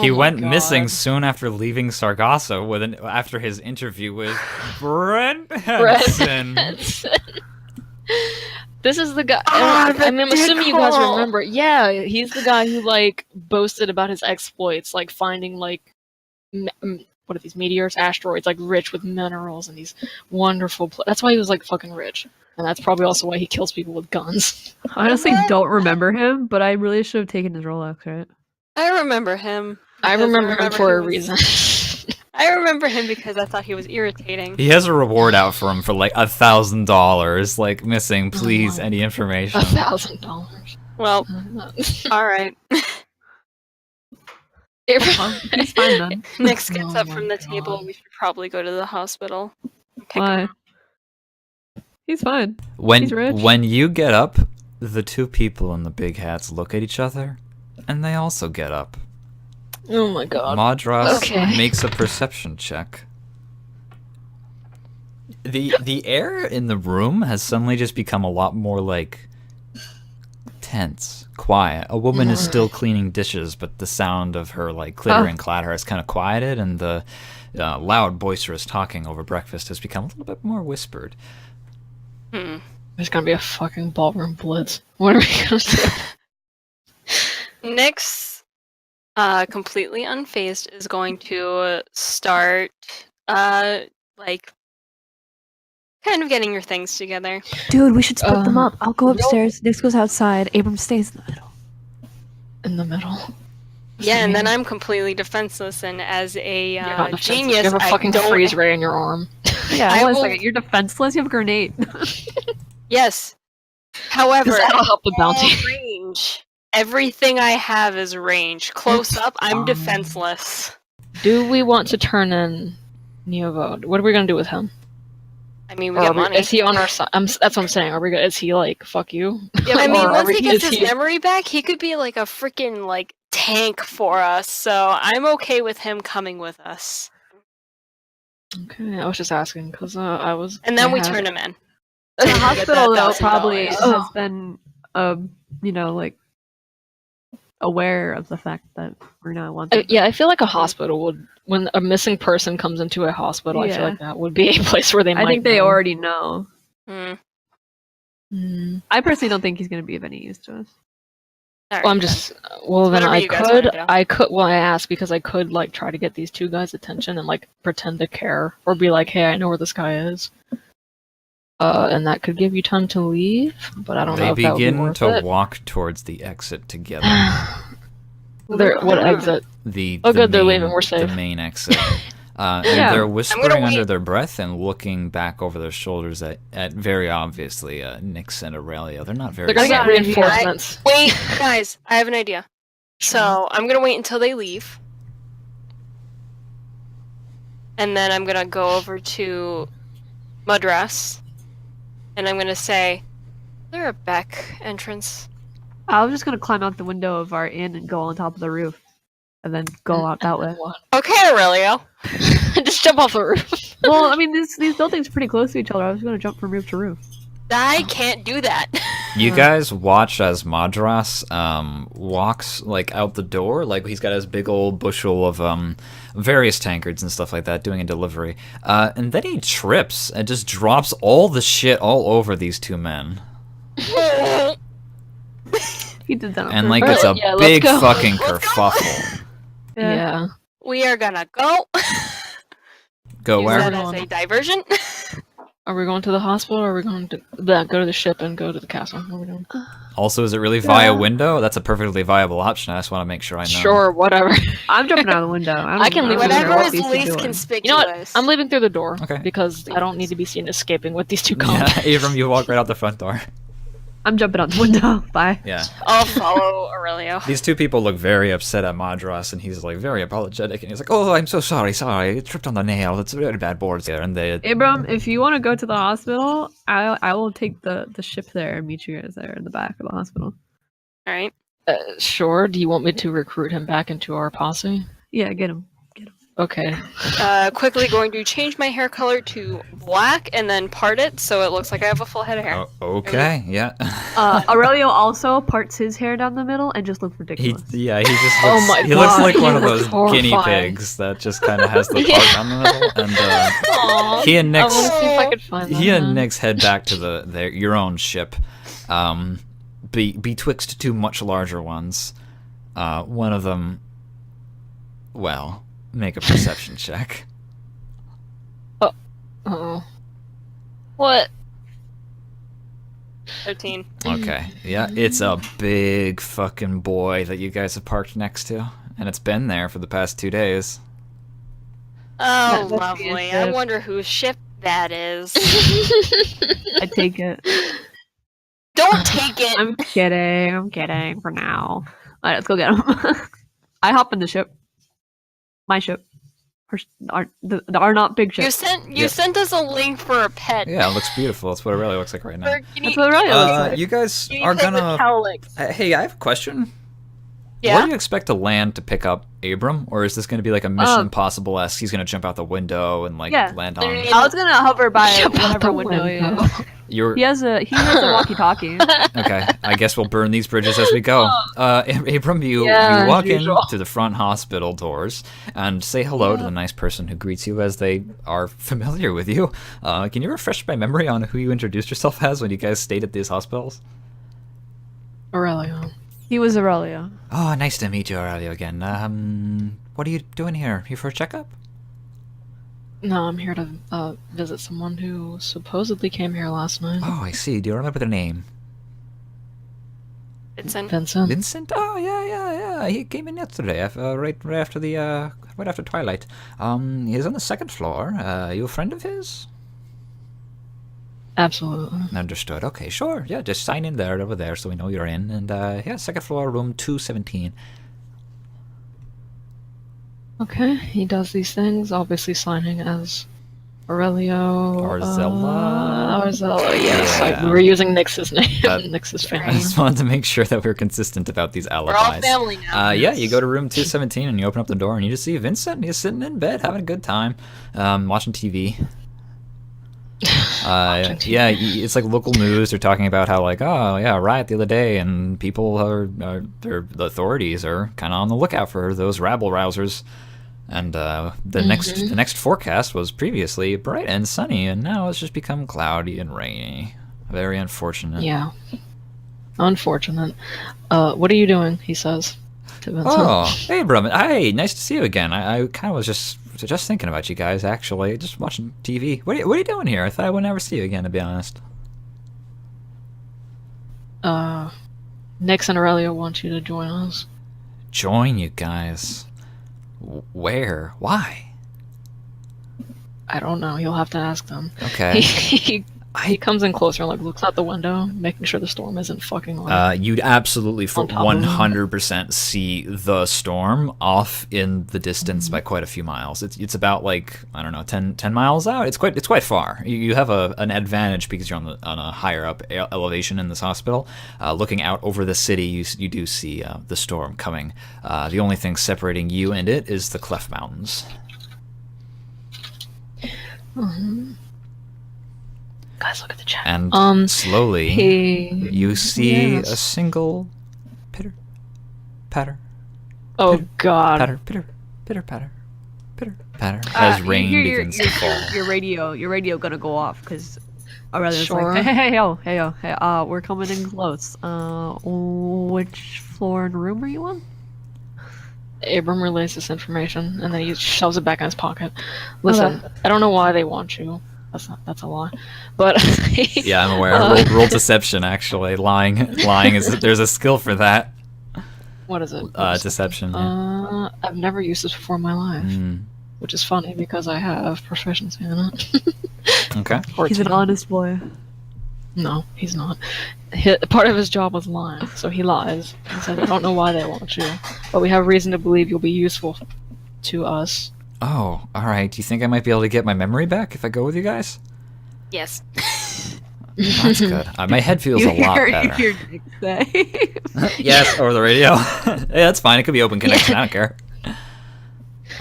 He Oh my went God. missing soon after leaving Sargasso after his interview with Brent Brett Henson. Henson. This is the guy. The I'm assuming you guys dickhole. remember. Yeah, he's the guy who like boasted about his exploits, like finding like what are these meteors, asteroids, like rich with minerals and these wonderful. That's why he was like fucking rich, and that's probably also why he kills people with guns. I honestly don't remember him, but I really should have taken his Rolex, right? I remember him. I because remember him for a he was- reason. I remember him because I thought he was irritating. He has a reward out for him for like $1,000. Like missing, please, my- any information. $1,000. Well, all right. Well, he's fine then. Nix gets Oh up my from the table. God. We should probably go to the hospital. Pick him Why? up. He's fine. When He's rich. when you get up, the two people in the big hats look at each other, and they also get up. Oh my god. Madras Okay. makes a perception check. The air in the room has suddenly just become a lot more like tense, quiet. A woman is still cleaning dishes, but the sound of her like clittering clatter has kind of quieted, and the loud, boisterous talking over breakfast has become a little bit more whispered. There's gonna be a fucking ballroom blitz. What are we gonna do? Nix, completely unfazed, is going to start, like, kind of getting your things together. Dude, we should split them up. I'll go nope. upstairs. Nix goes outside. Abram stays in the middle. In the middle. Yeah, and then I'm completely defenseless, and as a You're not defensive. genius, You have a I fucking don't. freeze ray in your arm. Yeah, I hold on a will- second. You're defenseless. You have a grenade. Yes. However, That'll help the bounty. all range. Everything I have is range. Close up, I'm fine. defenseless. Do we want to turn in Neovode? What are we gonna do with him? I mean, we Or get are we- money. Is he on our side? That's what I'm saying. Are we? Is he like fuck you? I mean, Or are once we- he gets is his memory back, he could be like a freaking like tank for us. So I'm okay with him coming with us. Okay, I was just asking because I was. And then I we had- turn him in. The Get hospital, that though, probably $1,000. has been, like, aware of the fact that we're not wanted. Yeah, I feel like a hospital would, when a missing person comes into a hospital, I feel Yeah. like that would be a place where they might. I think they know. already know. Hmm. Mm. I personally don't think he's going to be of any use to us. All right, Well, I'm then. just. Well, then Whatever I you guys could. wanna do. I could. Well, I asked because I could like try to get these two guys' attention and like pretend to care or be like, "Hey, I know where this guy is." And that could give you time to leave, but I don't know They if that would be begin worth to it. walk towards the exit together. What exit? The Oh, the good, they're main- leaving, we're safe. The main exit. And Yeah. they're I'm whispering gonna under wait. their breath and looking back over their shoulders at very obviously Nix and Aurelia. They're not very. They're gonna get Yeah, reinforcements. Wait, guys, I have an idea. So I'm gonna wait until they leave. And then I'm gonna go over to Madras. And I'm gonna say, is there a back entrance? I was just going to climb out the window of our inn and go on top of the roof. And then go out that way. Okay, Aurelio. Just jump off the roof. Well, I mean, these buildings are pretty close to each other. I was going to jump from roof to roof. I can't do that. You guys watch as Madras walks like out the door, like he's got his big old bushel of various tankards and stuff like that, doing a delivery, and then he trips and just drops all the shit all over these two men, He did that on and like purpose. it's a Yeah, let's big go. fucking Let's go. kerfuffle. Yeah. We are gonna go. Go Use where? that as a diversion. Are we going to the hospital or are we going to go to the ship and go to the castle? What are we doing? Also, is it really via Yeah. window? That's a perfectly viable option. I just want to make sure I know. Sure, whatever. I'm jumping out of the window. I, don't I can know leave what Whatever Whatever is these two least doing. conspicuous. You know what? I'm leaving through the door. Okay. Because I don't need to be seen escaping with these two Yeah, comps. Abram, you walk right out the front door. I'm jumping out the window. Bye. Yeah. I'll follow Aurelio. These two people look very upset at Madras, and he's like very apologetic, and he's like, "Oh, I'm so sorry, I tripped on the nail. It's very bad boards there." And they, Abram, if you want to go to the hospital, I will take the ship there and meet you guys there in the back of the hospital. All right. Sure. Do you want me to recruit him back into our posse? Yeah, get him. Okay. Quickly going to change my hair color to black and then part it so it looks like I have a full head of hair. Oh, okay, yeah. Aurelio also parts his hair down the middle and just looks He ridiculous. just looks, Oh my he looks God, like he one of looks those horrifying. guinea pigs that just kind of has the part down the middle. And Aw, he and I Nick's want to see if I could find he them. and Nick's head back to your own ship, betwixt two much larger ones. One of them, well, make a perception check. Oh. What? 13. Okay, yeah, it's a big fucking boy that you guys have parked next to, and it's been there for the past 2 days. Oh, That's the lovely. I ship. wonder whose ship that is. I take it. Don't take it! I'm kidding for now. Alright, let's go get him. I hop in the ship. My ship. Our not big ship. You sent us a link for a pet. Yeah, it looks beautiful. That's what it really looks like right now. That's what Aurelio looks like. You guys You need are to play with gonna. Telix. Hey, I have a question. Yeah? Where do you expect to land to pick up Abram, or is this going to be like a Mission Impossible-esque? He's going to jump out the window and Yeah. land on. Literally. I was gonna hover by Jump out whatever the window he window. is. You're He has a walkie-talkie. okay. I guess we'll burn these bridges as we go. Abram, you Yeah, walk as usual. in to the front hospital doors and say hello to the nice person who greets you as they are familiar with you. Can you refresh my memory on who you introduced yourself as when you guys stayed at these hospitals? Aurelio. He was Aurelio. Oh, nice to meet you, Aurelio, again. What are you doing here? Here for a checkup? No, I'm here to visit someone who supposedly came here last night. Oh, I see. Do you remember their name? Vincent. Vincent. Vincent? Oh, yeah. He came in yesterday, right after twilight. He's on the second floor. You a friend of his? Absolutely. Understood. Okay, sure. Yeah, just sign in there over there so we know you're in. And yeah, second floor, room 217. Okay, he does these things, obviously signing as Aurelio. Arzella? Arzella, yes. Yeah. We were using Nix's name. That- Nix's I family. just wanted to make sure that we were consistent about these We're all alibis. family now. Yeah, you go to room 217 and you open up the door and you just see Vincent. He's sitting in bed having a good time, watching TV. Watching TV. Yeah, it's like local news. They're talking about how like, oh yeah, riot the other day, and people the authorities are kind of on the lookout for those rabble rousers. And the next forecast was previously bright and sunny, and now it's just become cloudy and rainy. Very unfortunate. Yeah. Unfortunate. What are you doing? He says to Vincent. Oh, Abram. Hey, nice to see you again. I kind of was just thinking about you guys, actually. Just watching TV. What are you doing here? I thought I would never see you again, to be honest. Nix and Aurelio want you to join us. Join you guys. Where? Why? I don't know. You'll have to ask them. Okay. He comes in closer and like looks out the window, making sure the storm isn't fucking on. You'd absolutely for On top of them. 100% see the storm off in the distance by quite a few miles. It's about like, I don't know, 10 miles out. It's quite far. You have an advantage because you're on a higher up elevation in this hospital. Looking out over the city, you do see the storm coming. The only thing separating you and it is the Cleft Mountains. Guys, look at the chat. And slowly you see Yes. a single pitter patter Oh God. patter pitter patter as rain begins to fall. Your radio gonna go off because Aurelio's Sure. like, hey, we're coming in close. Which floor and room are you on? Abram relays this information and then he shoves it back in his pocket. Listen, I don't know why they want you. That's a lie. But Yeah, I'm aware. Roll deception. Actually, lying is there's a skill for that. what is it? Deception. Yeah. I've never used this before in my life, Mm, which is funny because I have proficiency in it. okay. He's an honest boy. No, he's not. Part of his job was lying, so he lies. He said, I don't know why they want you, but we have reason to believe you'll be useful to us. Oh, all right. Do you think I might be able to get my memory back if I go with you guys? Yes. That's good. My head feels a lot better. You hear Nick say. Yes, over the radio. Yeah, that's fine. It could be open connection. I don't care.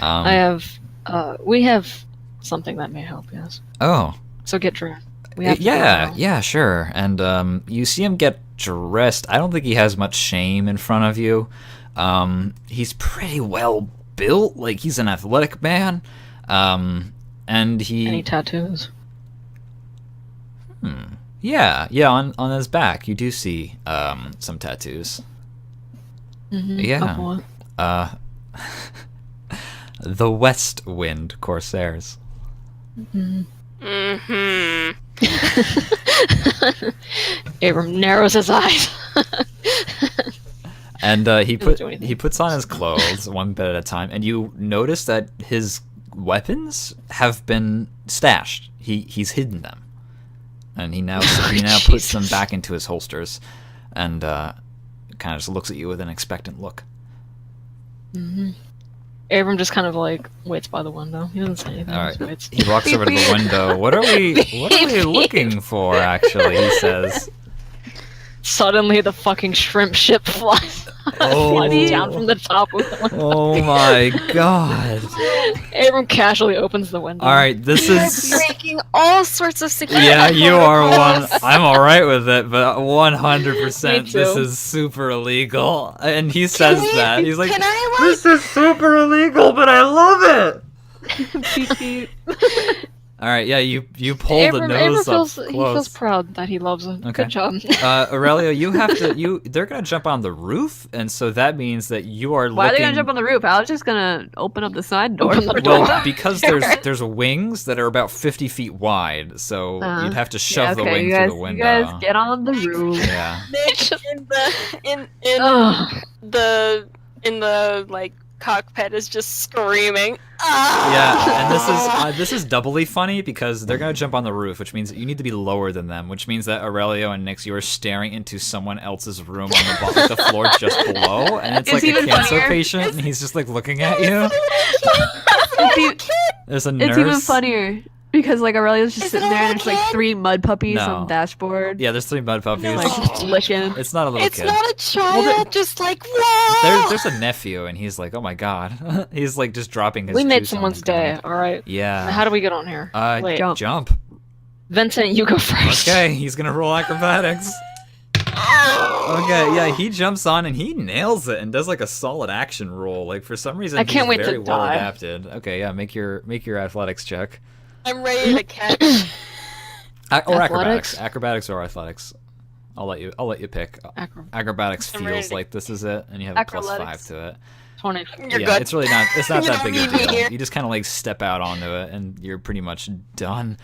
I have We have something that may help, yes. Oh. So get dressed. We have to go Yeah, now. yeah, sure. And you see him get dressed. I don't think he has much shame in front of you. He's pretty well built, like he's an athletic man. And he Any tattoos? Yeah, on his back you do see some tattoos. Yeah. Couple of- The West Wind Corsairs. Abram narrows his eyes. And he Doesn't do anything. puts on his clothes one bit at a time, and you notice that his weapons have been stashed. He's hidden them, and he now puts them Jesus. back into his holsters, and kind of just looks at you with an expectant look. Abram just kind of like waits by the window. He doesn't say anything. All Just right, waits. he walks over to the window. What are we looking for? Actually, he says. Suddenly, the fucking shrimp ship flies, flies down from the top of the window. Oh my god! Abram casually opens the window. All right, this is. Breaking all sorts of security. Yeah, you are one. protocols. I'm all right with it, but Me 100%, too. this is super illegal. And he says that. He's like, Can I "This is super illegal, but I love it." All right, yeah, you pull the Abram nose feels up he feels close. proud that he loves it. Okay. Good job. Aurelio, they're gonna jump on the roof, and so that means that you are Why are they looking. gonna jump on the roof? I was just gonna open up the side door. Open the door. Well, because there's wings that are about 50 feet wide, so you'd have to shove the wing you through guys, the window. You guys get on the roof. Yeah. In the like cockpit is just screaming. Yeah, and this is doubly funny because they're gonna jump on the roof, which means you need to be lower than them, which means that Aurelio and Nix, you are staring into someone else's room on the bottom, the floor just below, and it's It's like a even cancer funnier. patient, and he's just like looking at you. There's a nurse. It's even funnier because like Aurelia's just Is sitting it a there and little there's like kid? 3 mud puppies No. on the dashboard. Yeah, there's 3 mud puppies. No. Like just licking. It's not a little It's kid. not a child, just like whoa. There's a nephew, and he's like, oh my god, he's like just dropping his. We made juice on someone's the ground. day. All right. Yeah. How do we get on here? Wait, Jump. Vincent, you go first. Okay, he's gonna roll acrobatics. Okay, yeah, he jumps on and he nails it and does like a solid action roll. Like for some reason, I can't he's wait to very well die. adapted. Okay, yeah, make your athletics check. I'm ready to catch. Or acrobatics. Athletics? Acrobatics or athletics. I'll let you pick. Acro- Acrobatics I'm ready feels to- like this is it, and you have a +5 Acrobatics. to it. 20. You're yeah, good. it's really not. It's not You that don't big a need me deal. here. You just kind of like step out onto it, and you're pretty much done.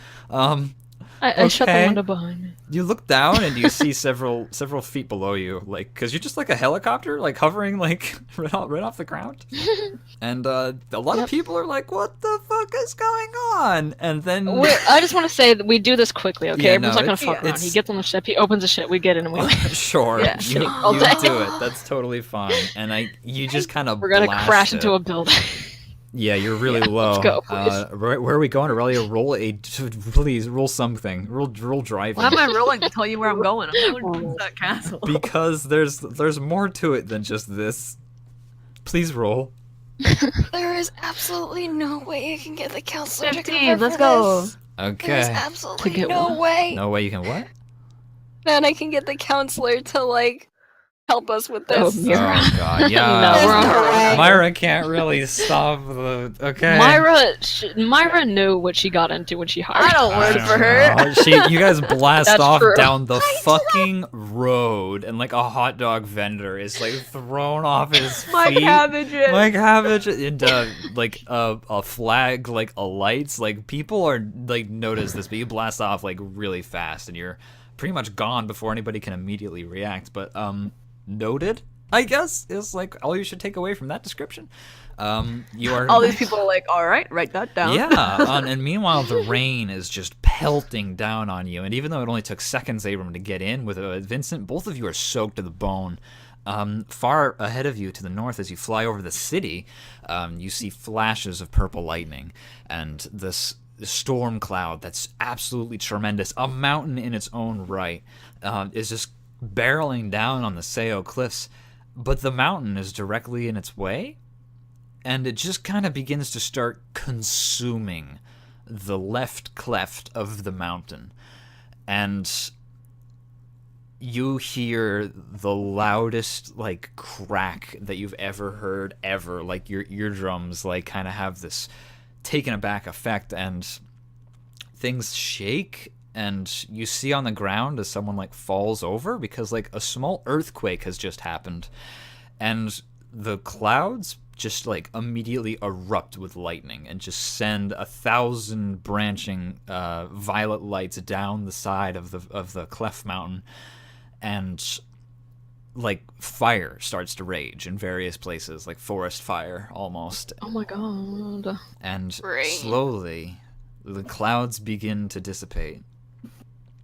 I shut the Okay. window behind me. You look down and you see several feet below you, like, cause you're just like a helicopter, like hovering, like right off the ground. And a lot of people are like, "What the fuck is going on?" And then I just want to say that we do this quickly, okay? Yeah, Everyone's no, not gonna it's- fuck around. it's- He gets on the ship, he opens the shit, we get in and we leave. sure, Yeah. you All day. do it. That's totally fine. And you just kind of We're gonna crash into a building. Yeah, you're really low. let's go, please. Where are we going, Aurelia? Please roll something. Roll driving. Why am I rolling to tell you where I'm going? I'm going towards that castle. Because there's more to it than just this. Please roll. There is absolutely no way I can get the counselor to 15, cover let's for go. this. There's Okay. absolutely To get no what? way No way you can what? that I can get the counselor to like help us with Oh, this. Mira. Oh god, yeah. No, we're on There's her no own. way. Myra can't really stop the. Okay. Myra knew what she got into when she hired. I don't work for her. know. You guys blast That's off true. down the fucking road, and like a hot dog vendor is like thrown off his My feet. cabbages. My cabbage and like a flag, like a lights, like people are like notice this, but you blast off like really fast, and you're pretty much gone before anybody can immediately react. But noted, I guess, is like all you should take away from that description. You are All these people are like, all right, write that down. yeah, and meanwhile the rain is just pelting down on you, and even though it only took seconds, Abram, to get in with Vincent, both of you are soaked to the bone. Far ahead of you to the north, as you fly over the city, you see flashes of purple lightning, and this storm cloud that's absolutely tremendous, a mountain in its own right, is just barreling down on the Seo cliffs, but the mountain is directly in its way. and it just kind of begins to start consuming the left cleft of the mountain. And you hear the loudest, like, crack that you've ever heard, ever. Like, your eardrums, like, kind of have this taken aback effect, and things shake, and you see on the ground as someone, like, falls over, because, like, a small earthquake has just happened, and the clouds just, like, immediately erupt with lightning and just send 1,000 branching violet lights down the side of the cleft mountain, and, like, fire starts to rage in various places, like forest fire almost. Oh my god. And Great. slowly the clouds begin to dissipate,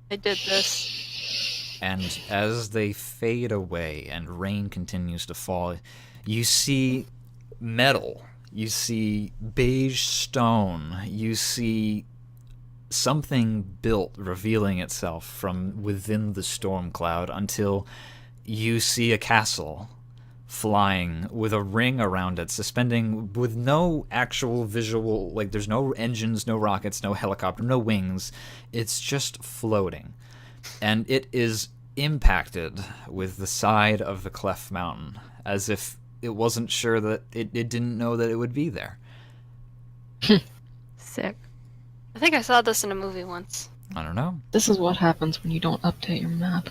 I did this. and as they fade away and rain continues to fall, you see metal, you see beige stone, you see something built revealing itself from within the storm cloud, until you see a castle flying with a ring around it, suspending with no actual visual, like, there's no engines, no rockets, no helicopter, no wings. It's just floating. And it is impacted with the side of the cleft mountain, as if it wasn't sure that it didn't know that it would be there. Sick. I think I saw this in a movie once. I don't know. This is what happens when you don't update your map.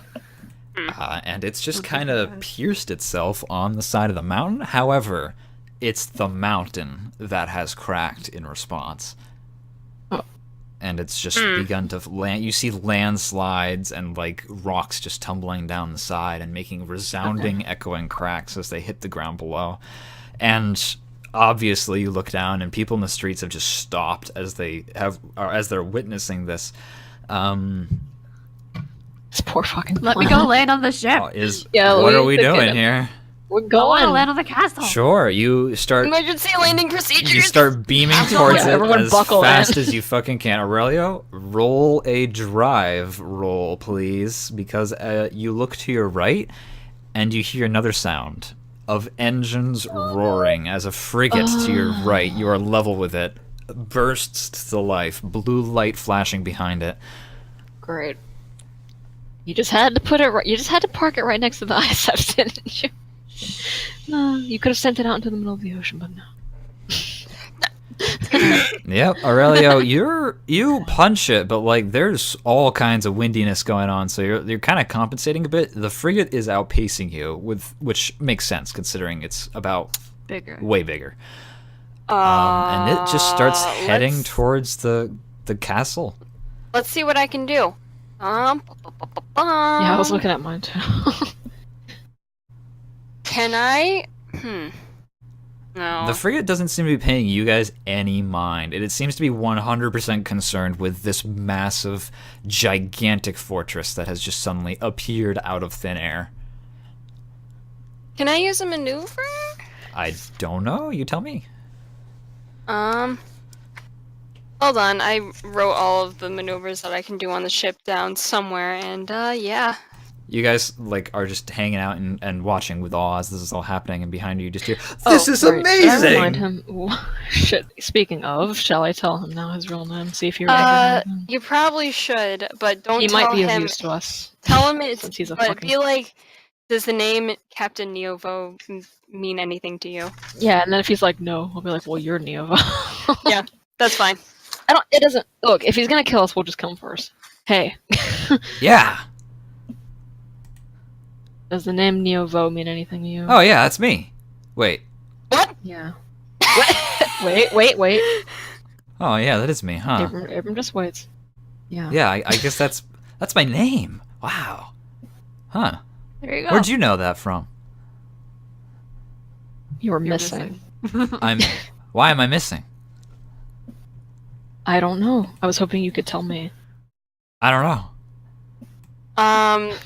And it's just kind of pierced itself on the side of the mountain. However, it's the mountain that has cracked in response. Oh. And it's just begun to land. You see landslides and, like, rocks just tumbling down the side and making resounding, echoing cracks as they hit the ground below. And obviously, you look down, and people in the streets have just stopped as they're witnessing this. This poor fucking Let me clown. go land on the ship. Yeah, what we are we took doing it. here? We're I want to going. land on the castle. Sure, you start Emergency landing procedures. You start beaming Absolutely. towards Yeah, it everyone as buckle fast in. as you fucking can. Aurelio, roll a drive roll, please, because you look to your right and you hear another sound of engines roaring as a frigate to your right, you are level with it, bursts to life, blue light flashing behind it. Great. You just had to put it. You just had to park it right next to the ISF, didn't you? No, you could have sent it out into the middle of the ocean, but no. Yep, Aurelio, you punch it, but, like, there's all kinds of windiness going on, so you're kind of compensating a bit. The frigate is outpacing you, which makes sense considering it's about Bigger. way bigger. And it just starts heading towards the castle. Let's see what I can do. Yeah, I was looking at mine too. Can I? No. The frigate doesn't seem to be paying you guys any mind. It seems to be 100% concerned with this massive, gigantic fortress that has just suddenly appeared out of thin air. Can I use a maneuver? I don't know. You tell me. Hold on. I wrote all of the maneuvers that I can do on the ship down somewhere, and yeah. You guys, like, are just hanging out and watching with awe as this is all happening, and behind you just hear, "This is right. Should I remind amazing!" him. Speaking of, shall I tell him now his real name? See if he recognizes him. You probably should, but don't He tell might be of him. use to us. Tell him it's. Since he's a but fucking. be like, does the name Captain Neovo mean anything to you? Yeah, and then if he's like no, we'll be like, well, you're Neo. Yeah, that's fine. It doesn't. Look, if he's gonna kill us, we'll just kill him first. Hey. Yeah. Does the name Neovo mean anything to you? Oh yeah, that's me. Wait. Yeah. Wait. Oh yeah, that is me, huh? Abram just waits. Yeah. Yeah, I guess that's my name. Wow. Huh. There you go. Where'd you know that from? You were You're missing. Why am I missing? I don't know. I was hoping you could tell me. I don't know.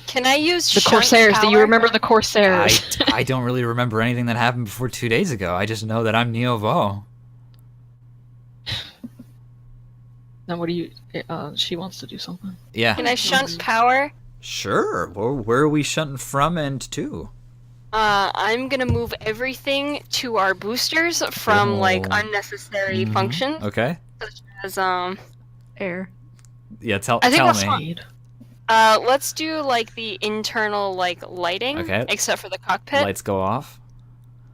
Can I use The shunt Corsairs. Do you power? remember the Corsairs? I don't really remember anything that happened before 2 days ago. I just know that I'm Neovo. Then what do you? She wants to do something. Yeah. Can I shunt power? Sure. Well, where are we shunting from and to? I'm gonna move everything to our boosters from like Oh. unnecessary Mhm. functions. Okay. Such as Air. Yeah, tell I think that's me. Speed. let's do like the internal like lighting, Okay. except for the cockpit. Lights go off.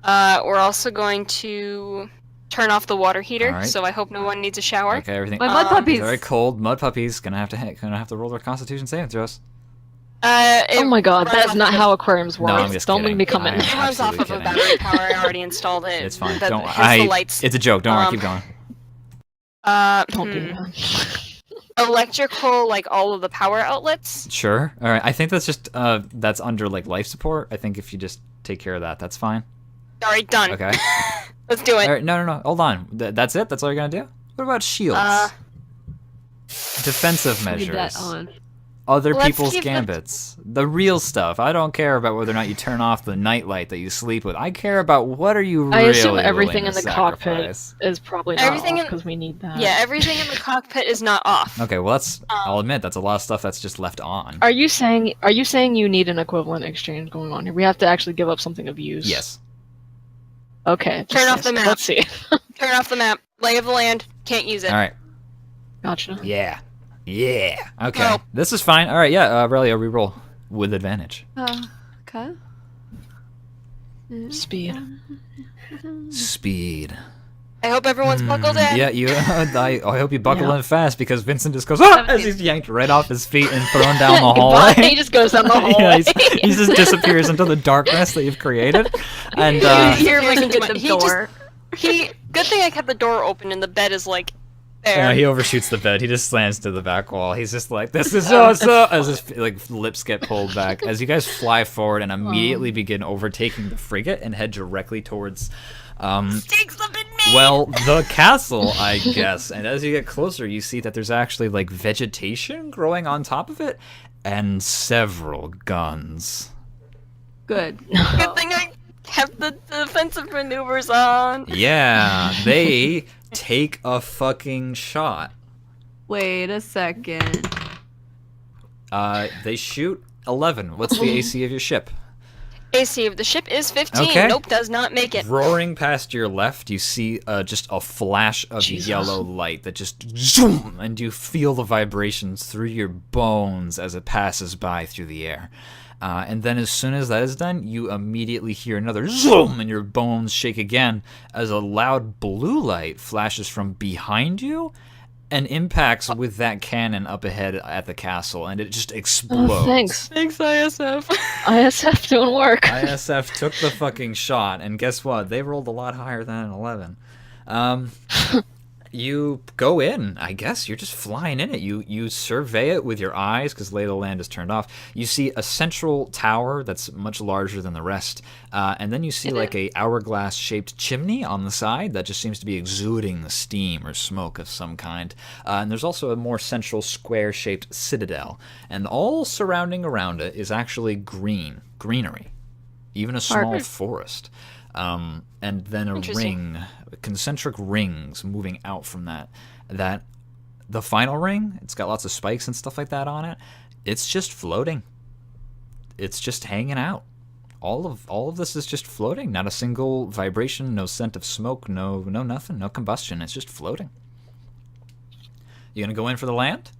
We're also going to turn off the water heater, Alright. so I hope no one needs a shower. Okay, everything. My mud Um, puppies. Very cold. Mud puppies gonna have to roll their Constitution saving throws. Oh my god, runs that's off not of- how aquariums work. No, I'm just Don't kidding. make me come in. I'm It runs off of absolutely a kidding. battery power. I already installed it. It's fine. That Don't. has the lights. It's a joke. Don't worry. Um, Keep going. Don't do that. Electrical, like all of the power outlets. Sure. All right. I think that's just that's under like life support. I think if you just take care of that, that's fine. All right, done. Okay. Let's do it. All right. No. Hold on. That's it. That's all you're gonna do. What about shields? Defensive Leave that measures. on. Other Let's people's keep it- gambits. The real stuff. I don't care about whether or not you turn off the nightlight that you sleep with. I care about what are you I really assume everything willing in to the cockpit sacrifice. is probably not Everything in- because we need that. Yeah, everything in the cockpit is not off. Okay, well that's I'll admit that's a lot of stuff that's just left on. Are you saying you need an equivalent exchange going on here? We have to actually give up something of use. Yes. Okay. Turn just- off the map. Let's see. Turn off the map. Lay of the land. Can't use it. All right. Gotcha. Yeah. Yeah. Okay. Go. This is fine. All right. Yeah. Aurelia, reroll with advantage. Okay. Speed. Speed. I hope everyone's buckled in. Yeah. You. I hope you buckle Yeah. in fast because Vincent just goes ah! as he's yanked right off his feet and thrown down the Goodbye. He hallway. just goes down the Yeah, hallway. he just disappears into the darkness that you've created, and You hear Here's him the get the he just- door. Good thing I kept the door open and the bed is like there. yeah, he overshoots the bed. He just slams to the back wall. He's just like, "This is awesome!" As his like lips get pulled back, as you guys fly forward and immediately begin overtaking the frigate and head directly towards, Stakes have been made. well, the castle, I guess. And as you get closer, you see that there's actually like vegetation growing on top of it, and several guns. Good. Good thing I kept the defensive maneuvers on. Yeah, they take a fucking shot. Wait a second. They shoot 11. What's the AC of your ship? AC of the ship is 15. Okay. Nope, does not make it. Roaring past your left, you see just a flash of Jesus. yellow light that just zoom, and you feel the vibrations through your bones as it passes by through the air. And then as soon as that is done, you immediately hear another zoom, and your bones shake again as a loud blue light flashes from behind you and impacts with that cannon up ahead at the castle, and it just explodes. Oh, thanks. Thanks, ISF. ISF doing work. ISF took the fucking shot, and guess what? They rolled a lot higher than an 11. You go in, I guess. You're just flying in it. You survey it with your eyes, because lay of the land is turned off. You see a central tower that's much larger than the rest, and then you see like a hourglass-shaped chimney on the side that just seems to be exuding the steam or smoke of some kind. And there's also a more central square-shaped citadel, and all surrounding around it is actually greenery, even a small Perfect. forest. And then a Interesting. ring, concentric rings moving out from that. That the final ring, it's got lots of spikes and stuff like that on it. It's just floating. It's just hanging out. All of this is just floating. Not a single vibration, no scent of smoke, no nothing, no combustion. It's just floating. You gonna go in for the land?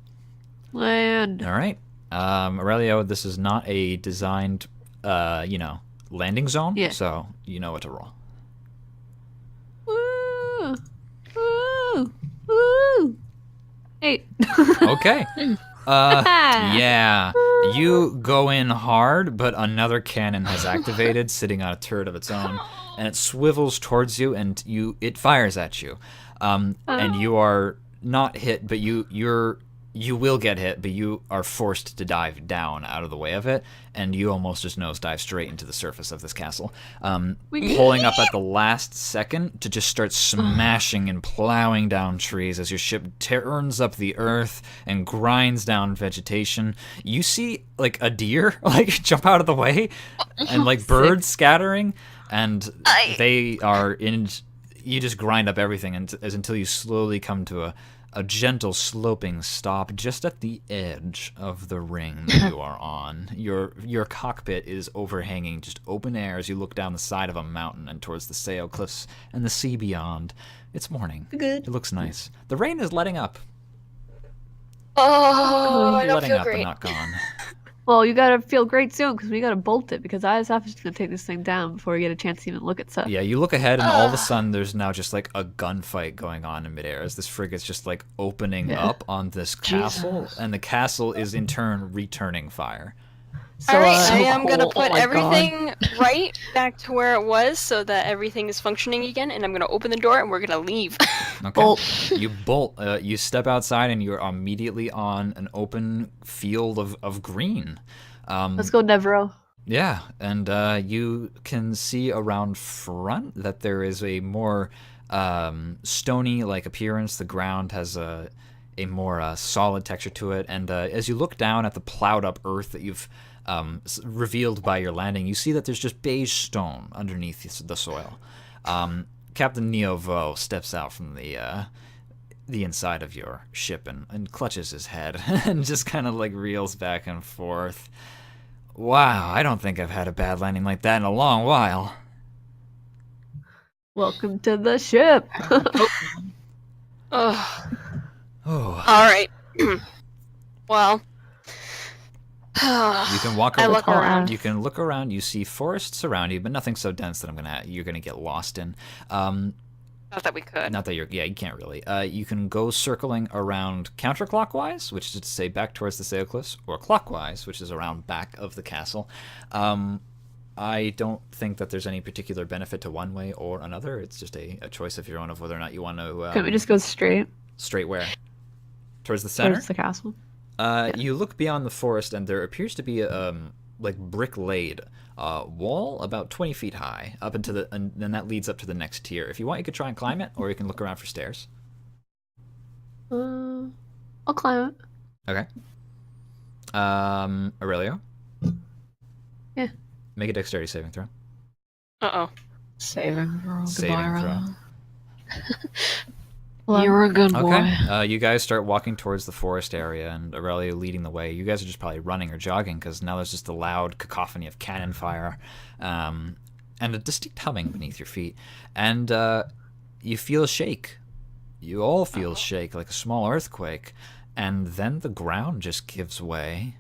Land. All right, Aurelio. This is not a designed, landing zone. Yeah. So you know what to roll. Woo! Woo! Woo! 8. Okay. Yeah. You go in hard, but another cannon has activated, sitting on a turret of its own, and it swivels towards you, and it fires at you. And you are not hit, but you will get hit, but you are forced to dive down out of the way of it, and you almost just nosedive straight into the surface of this castle, pulling up at the last second to just start smashing and plowing down trees as your ship turns up the earth and grinds down vegetation. You see like a deer like jump out of the way, and like birds scattering, and they are in. You just grind up everything until you slowly come to a gentle sloping stop just at the edge of the ring that you are on. Your cockpit is overhanging just open air as you look down the side of a mountain and towards the sail cliffs and the sea beyond. It's morning. Good. It looks nice. The rain is letting up. Oh, I don't letting feel up great. but not gone. Well, you gotta feel great soon because we gotta bolt it because ISF is gonna take this thing down before we get a chance to even look at stuff. Yeah, you look ahead and all of a sudden there's now just like a gunfight going on in midair as this frigate's just like opening up on this castle, and the castle is in turn returning fire. So, All right, so I am gonna cool. put Oh my everything right back to where it was so that everything is functioning again, and I'm gonna open the door and we're gonna leave. Okay. Bolt. You bolt. You step outside and you're immediately on an open field of green. Let's go, Nevro. Yeah, and you can see around front that there is a more stony-like appearance. The ground has a more solid texture to it, and as you look down at the plowed-up earth that you've revealed by your landing, you see that there's just beige stone underneath the soil. Captain Neo Vo steps out from the inside of your ship and clutches his head and just kind of like reels back and forth. Wow, I don't think I've had a bad landing like that in a long while. Welcome to the ship. Ugh. Oh. All right. Well, You can walk I look around. You can look around. You see forests around you, but nothing so dense that you're gonna get lost in. not that we could. Not that you can't really. You can go circling around counterclockwise, which is to say back towards the sail cliffs, or clockwise, which is around back of the castle. I don't think that there's any particular benefit to one way or another. It's just a choice of your own of whether or not you want to. Can we just go straight Straight where? Towards the center? towards the castle? You look beyond the forest, and there appears to be like brick-laid wall about 20 feet high, up into the, and then that leads up to the next tier. If you want, you could try and climb it, or you can look around for stairs. I'll climb it. Okay. Aurelio? Yeah. Make a dexterity saving throw. Uh-oh. Saving throw. Saving Goodbye, throw. Ro. Well, You're a good boy. Okay. You guys start walking towards the forest area, and Aurelio leading the way. You guys are just probably running or jogging, because now there's just a loud cacophony of cannon fire, and a distinct humming beneath your feet. And you feel a shake. You all feel a shake, like a small earthquake. And then the ground just gives way.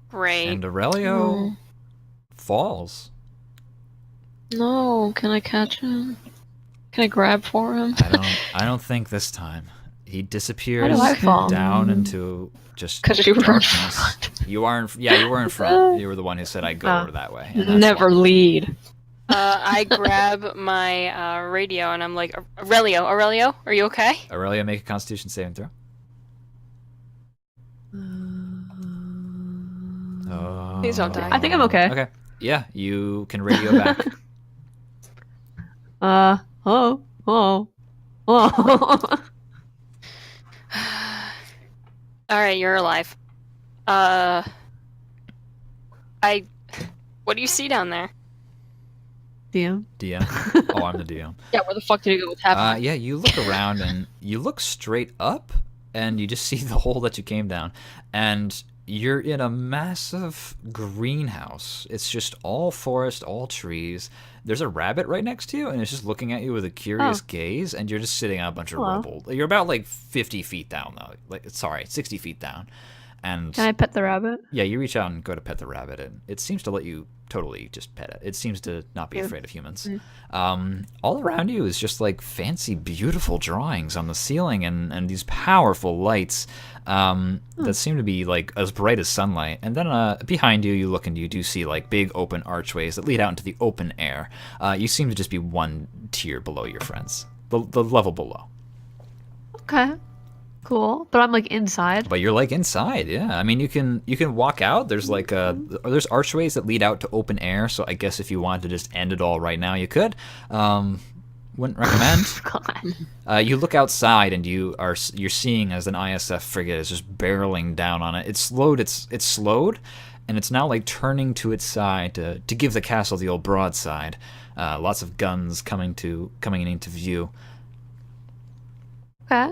Great. And Aurelio falls. No, can I catch him? Can I grab for him? I don't think this time. He disappears How do I fall? down into just 'Cause you were in darkness. front. You were in front. You were the one who said I'd go over that way. and that's Never why. lead. I grab my radio and I'm like, Aurelio, are you okay? Aurelio, make a Constitution saving throw. Oh. Please don't die. I think I'm okay. Okay. Yeah, you can radio back. Oh. All right, you're alive. What do you see down there? DM. DM. Oh, I'm the DM. Yeah, where the fuck did he go? What's happening? Yeah, you look around and you look straight up, and you just see the hole that you came down, and you're in a massive greenhouse. It's just all forest, all trees. There's a rabbit right next to you, and it's just looking at you with a curious gaze, and you're just sitting on a bunch of rubble. You're about like 50 feet down, though. 60 feet down. And Can I pet the rabbit? yeah, you reach out and go to pet the rabbit, and it seems to let you totally just pet it. It seems to not be afraid of humans. All around you is just like fancy, beautiful drawings on the ceiling, and these powerful lights that seem to be like as bright as sunlight. And then behind you, you look and you do see like big open archways that lead out into the open air. You seem to just be one tier below your friends, the level below. Okay. Cool. But I'm like inside. But you're like inside, yeah. I mean, you can walk out. There's like there's archways that lead out to open air. So I guess if you wanted to just end it all right now, you could. Wouldn't recommend. God. You look outside and you're seeing as an ISF frigate is just barreling down on it. It's slowed, and it's now like turning to its side to give the castle the old broadside. Lots of guns coming into view. Okay.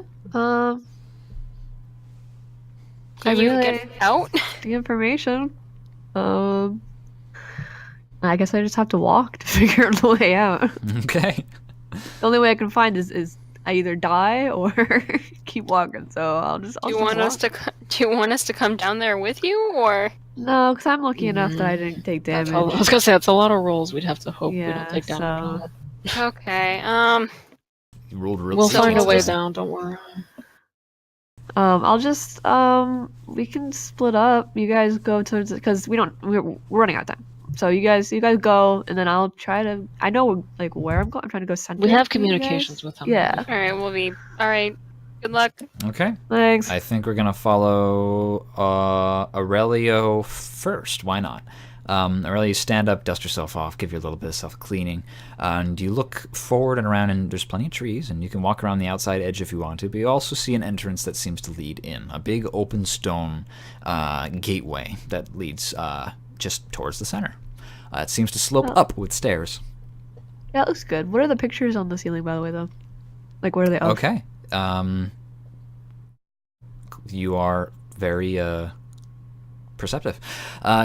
Can you get out? The information. I guess I just have to walk to figure out the way out. Okay. The only way I can find is I either die or keep walking. So I'll just. Do you want us to come down there with you, or? No, because I'm lucky enough that I didn't take damage. I was gonna say, that's a lot of rolls. We'd have to hope we Yeah, don't take damage. so- Okay. You rolled real We'll So find a we'll way just- down. Don't worry. I'll just we can split up. You guys go towards because we're running out of time. So you guys go, and then I'll try to. I know like where I'm going. I'm trying to go center. We have for you guys. communications with them. Yeah. All right. All right. Good luck. Okay. Thanks. I think we're gonna follow Aurelio first. Why not? Aurelio, you stand up, dust yourself off, give you a little bit of self-cleaning, and you look forward and around, and there's plenty of trees, and you can walk around the outside edge if you want to, but you also see an entrance that seems to lead in, a big open stone gateway that leads just towards the center. It seems to slope up with stairs. That looks good. What are the pictures on the ceiling, by the way, though? Like, what are they of? Okay. You are very perceptive.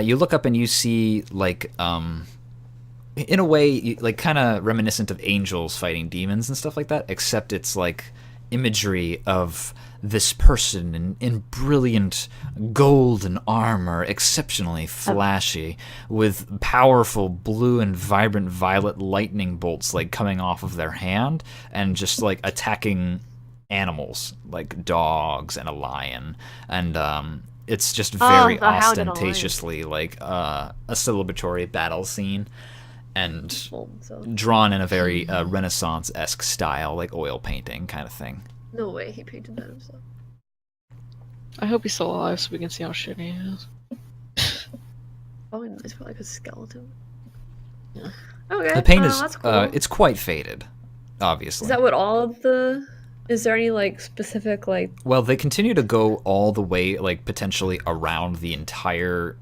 You look up and you see, like, in a way, like, kind of reminiscent of angels fighting demons and stuff like that, except it's, like, imagery of this person in brilliant golden armor, exceptionally flashy, with powerful blue and vibrant violet lightning bolts, like, coming off of their hand, and just, like, attacking animals, like dogs and a lion, and, it's just very the Hound and a Lion. ostentatiously like a celebratory battle scene, and So. drawn in a very Renaissance-esque style, like oil painting kind of thing. No way he painted that himself. I hope he's still alive so we can see how shitty he is. Probably nice for like a skeleton. Yeah. Okay. The paint is that's cool. it's quite faded, obviously. Is that what all of the? Is there any like specific like? Well, they continue to go all the way, like potentially around the entire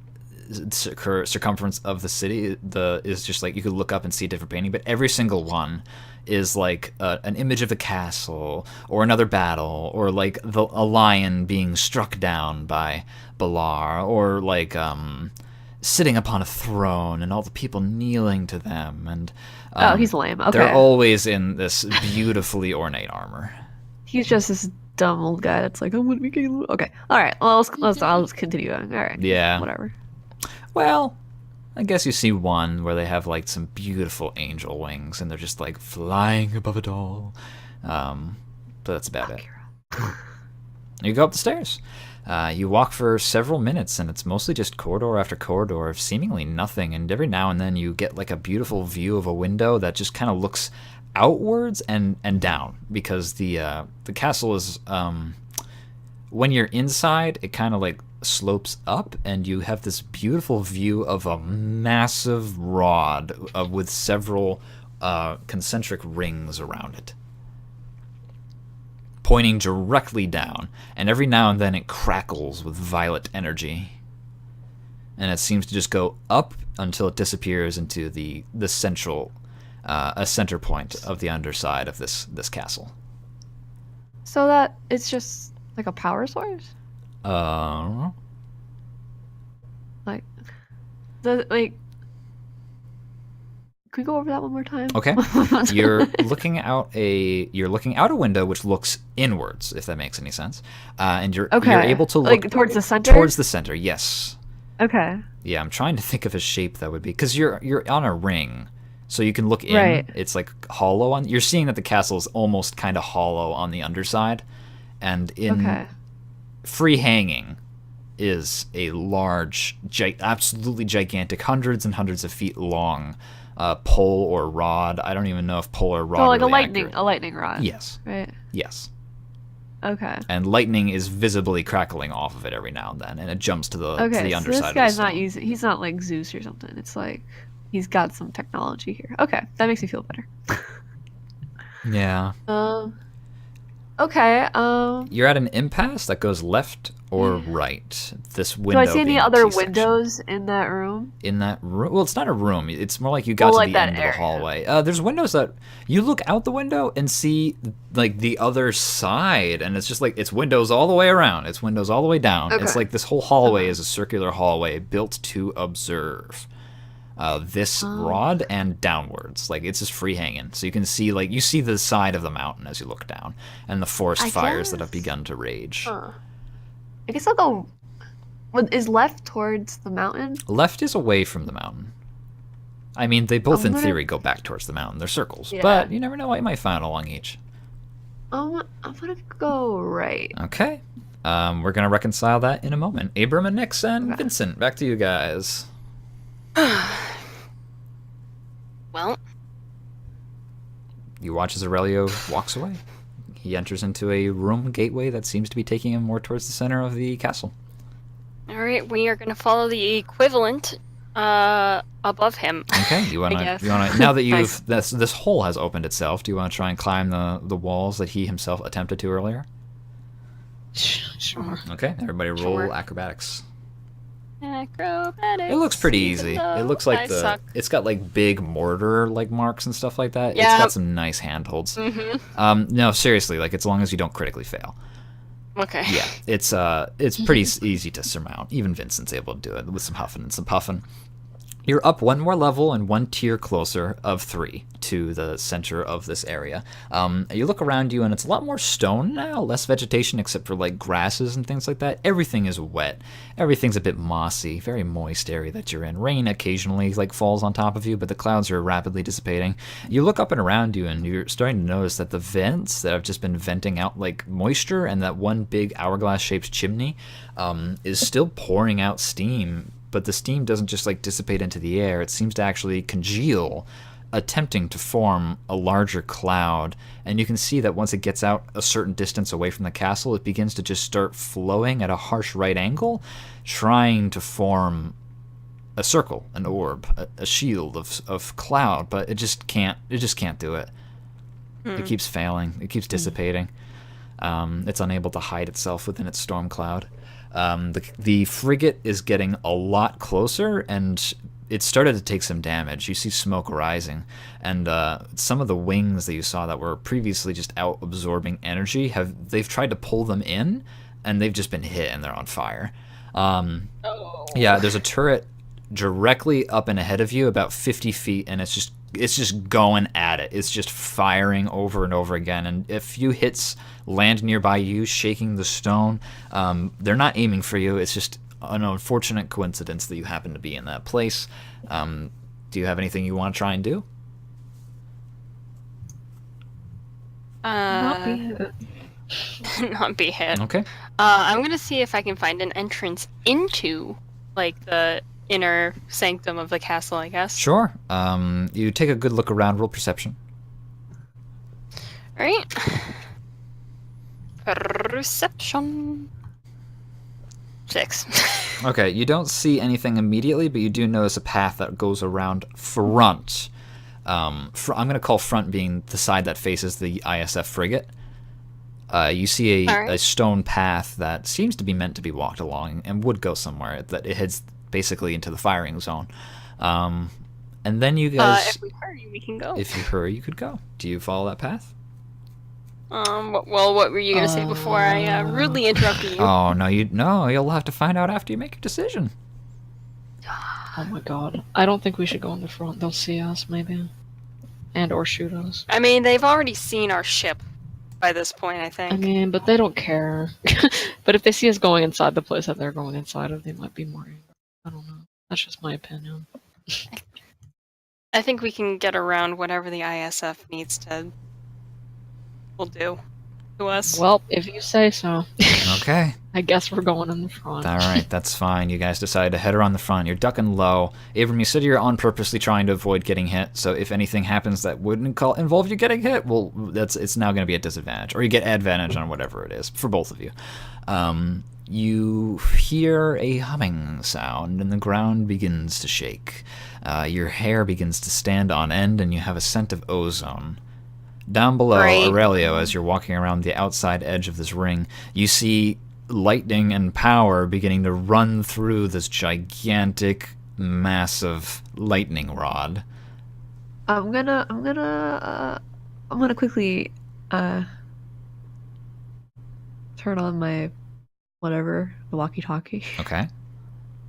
circumference of the city. Is just like you could look up and see a different painting, but every single one is like an image of a castle or another battle, or like a lion being struck down by Balar, or like sitting upon a throne and all the people kneeling to them. And Oh, he's lame. Okay. they're always in this beautifully ornate armor. He's just this dumb old guy that's like, I'm gonna be getting. Okay. All right. Well, I'll just continue going. All right. Yeah. Whatever. Well, I guess you see one where they have like some beautiful angel wings and they're just like flying above it all. But that's about it. You go up the stairs. You walk for several minutes, and it's mostly just corridor after corridor of seemingly nothing. And every now and then you get like a beautiful view of a window that just kind of looks outwards and down, because the castle is when you're inside, it kind of like slopes up, and you have this beautiful view of a massive rod with several concentric rings around it, pointing directly down, and every now and then it crackles with violet energy, and it seems to just go up until it disappears into the central a center point of the underside of this castle. So that it's just like a power source. Like the like. Can we go over that one more time? Okay. You're looking out a window which looks inwards, if that makes any sense. And you're able to look like towards the center. Towards the center, yes. Okay. Yeah, I'm trying to think of a shape that would be, because you're on a ring, so you can look in. Right. It's like hollow on. You're seeing that the castle is almost kind of hollow on the underside, and in free hanging is a large, absolutely gigantic, hundreds and hundreds of feet long pole or rod. I don't even know if pole or rod. So like really a lightning rod. Yes. Right. Yes. Okay. And lightning is visibly crackling off of it every now and then, and it jumps to the underside. So this of guy's the not stone. he's not like Zeus or something. It's like he's got some technology here. Okay, that makes me feel better. Yeah. Okay. You're at an impasse that goes left or right. This Do window. I see any being the other T-section. windows in that room? In that room? Well, it's not a room. It's more like you got Well, to like the that end of area. the hallway. There's windows that you look out the window and see like the other side, and it's just like it's windows all the way around. It's windows all the way down. It's Okay. like this whole hallway is a circular hallway built to observe. This rod and downwards, like it's just free hanging, so you can see you see the side of the mountain as you look down, and the forest I fires that have guess. begun to rage. Huh. I guess I'll go. What is left towards the mountain? Left is away from the mountain. I mean, they both I'm in gonna- theory go back towards the mountain. They're circles, Yeah. but you never know what you might find along each. I'm gonna go right. Okay. We're gonna reconcile that in a moment. Abram and Nix and Okay. Vincent, back to you guys. Well, You watch as Aurelio walks away. He enters into a room gateway that seems to be taking him more towards the center of the castle. all right, we are going to follow the equivalent above him. Okay, you wanna guess. now that you've Nice. this hole has opened itself, do you wanna try and climb the walls that he himself attempted to earlier? Sure. Okay, everybody roll Sure. acrobatics. Acrobatics. It looks pretty even easy. though It looks like I suck. it's got like big mortar like marks and stuff like that. It's Yeah. got some nice handholds. Mm-hmm. No, seriously, like as long as you don't critically fail. Okay. Yeah, it's pretty easy to surmount. Even Vincent's able to do it with some huffing and some puffing. You're up one more level and one tier closer of 3 to the center of this area. You look around you and it's a lot more stone now, less vegetation except for like grasses and things like that. Everything is wet. Everything's a bit mossy, very moist area that you're in. Rain occasionally like falls on top of you, but the clouds are rapidly dissipating. You look up and around you and you're starting to notice that the vents that have just been venting out like moisture and that one big hourglass-shaped chimney is still pouring out steam. But the steam doesn't just like dissipate into the air. It seems to actually congeal, attempting to form a larger cloud. And you can see that once it gets out a certain distance away from the castle, it begins to just start flowing at a harsh right angle, trying to form a circle, an orb, a shield of cloud. But it just can't do it. It keeps failing. It keeps dissipating. It's unable to hide itself within its storm cloud. The frigate is getting a lot closer, and it started to take some damage. You see smoke rising, and some of the wings that you saw that were previously just out absorbing energy they've tried to pull them in, and they've just been hit and they're on fire. Yeah, there's a turret directly up and ahead of you, about 50 feet, and it's just going at it. It's just firing over and over again, and a few hits land nearby you, shaking the stone. They're not aiming for you. It's just an unfortunate coincidence that you happen to be in that place. Do you have anything you want to try and do? Not be it. Not be hit. Okay. I'm gonna see if I can find an entrance into like the inner sanctum of the castle, I guess. Sure. You take a good look around. Roll perception. All right. Perception. 6. Okay, you don't see anything immediately, but you do notice a path that goes around front. I'm going to call front being the side that faces the ISF frigate. You see a stone path that seems to be meant to be walked along and would go somewhere. That it heads basically into the firing zone. And then you guys, if we hurry, we can go. if you hurry, you could go. Do you follow that path? Well, what were you gonna say before I rudely interrupted you? Oh no, you'll have to find out after you make your decision. Oh my god. I don't think we should go in the front. They'll see us, maybe. And or shoot us. I mean, they've already seen our ship by this point, I think. I mean, but they don't care. But if they see us going inside the place that they're going inside of, they might be more angry. I don't know. That's just my opinion. I think we can get around whatever the ISF needs to will do to us. Well, if you say so. Okay. I guess we're going in the front. All right, that's fine. You guys decide to head around the front. You're ducking low. Abram, you said you're on purposely trying to avoid getting hit. So if anything happens that wouldn't involve you getting hit, well, it's now going to be a disadvantage, or you get advantage on whatever it is for both of you. You hear a humming sound, and the ground begins to shake. Your hair begins to stand on end, and you have a scent of ozone. Down below, Great. Aurelio, as you're walking around the outside edge of this ring, you see lightning and power beginning to run through this gigantic, massive lightning rod. I'm gonna quickly turn on my whatever, the walkie-talkie, Okay.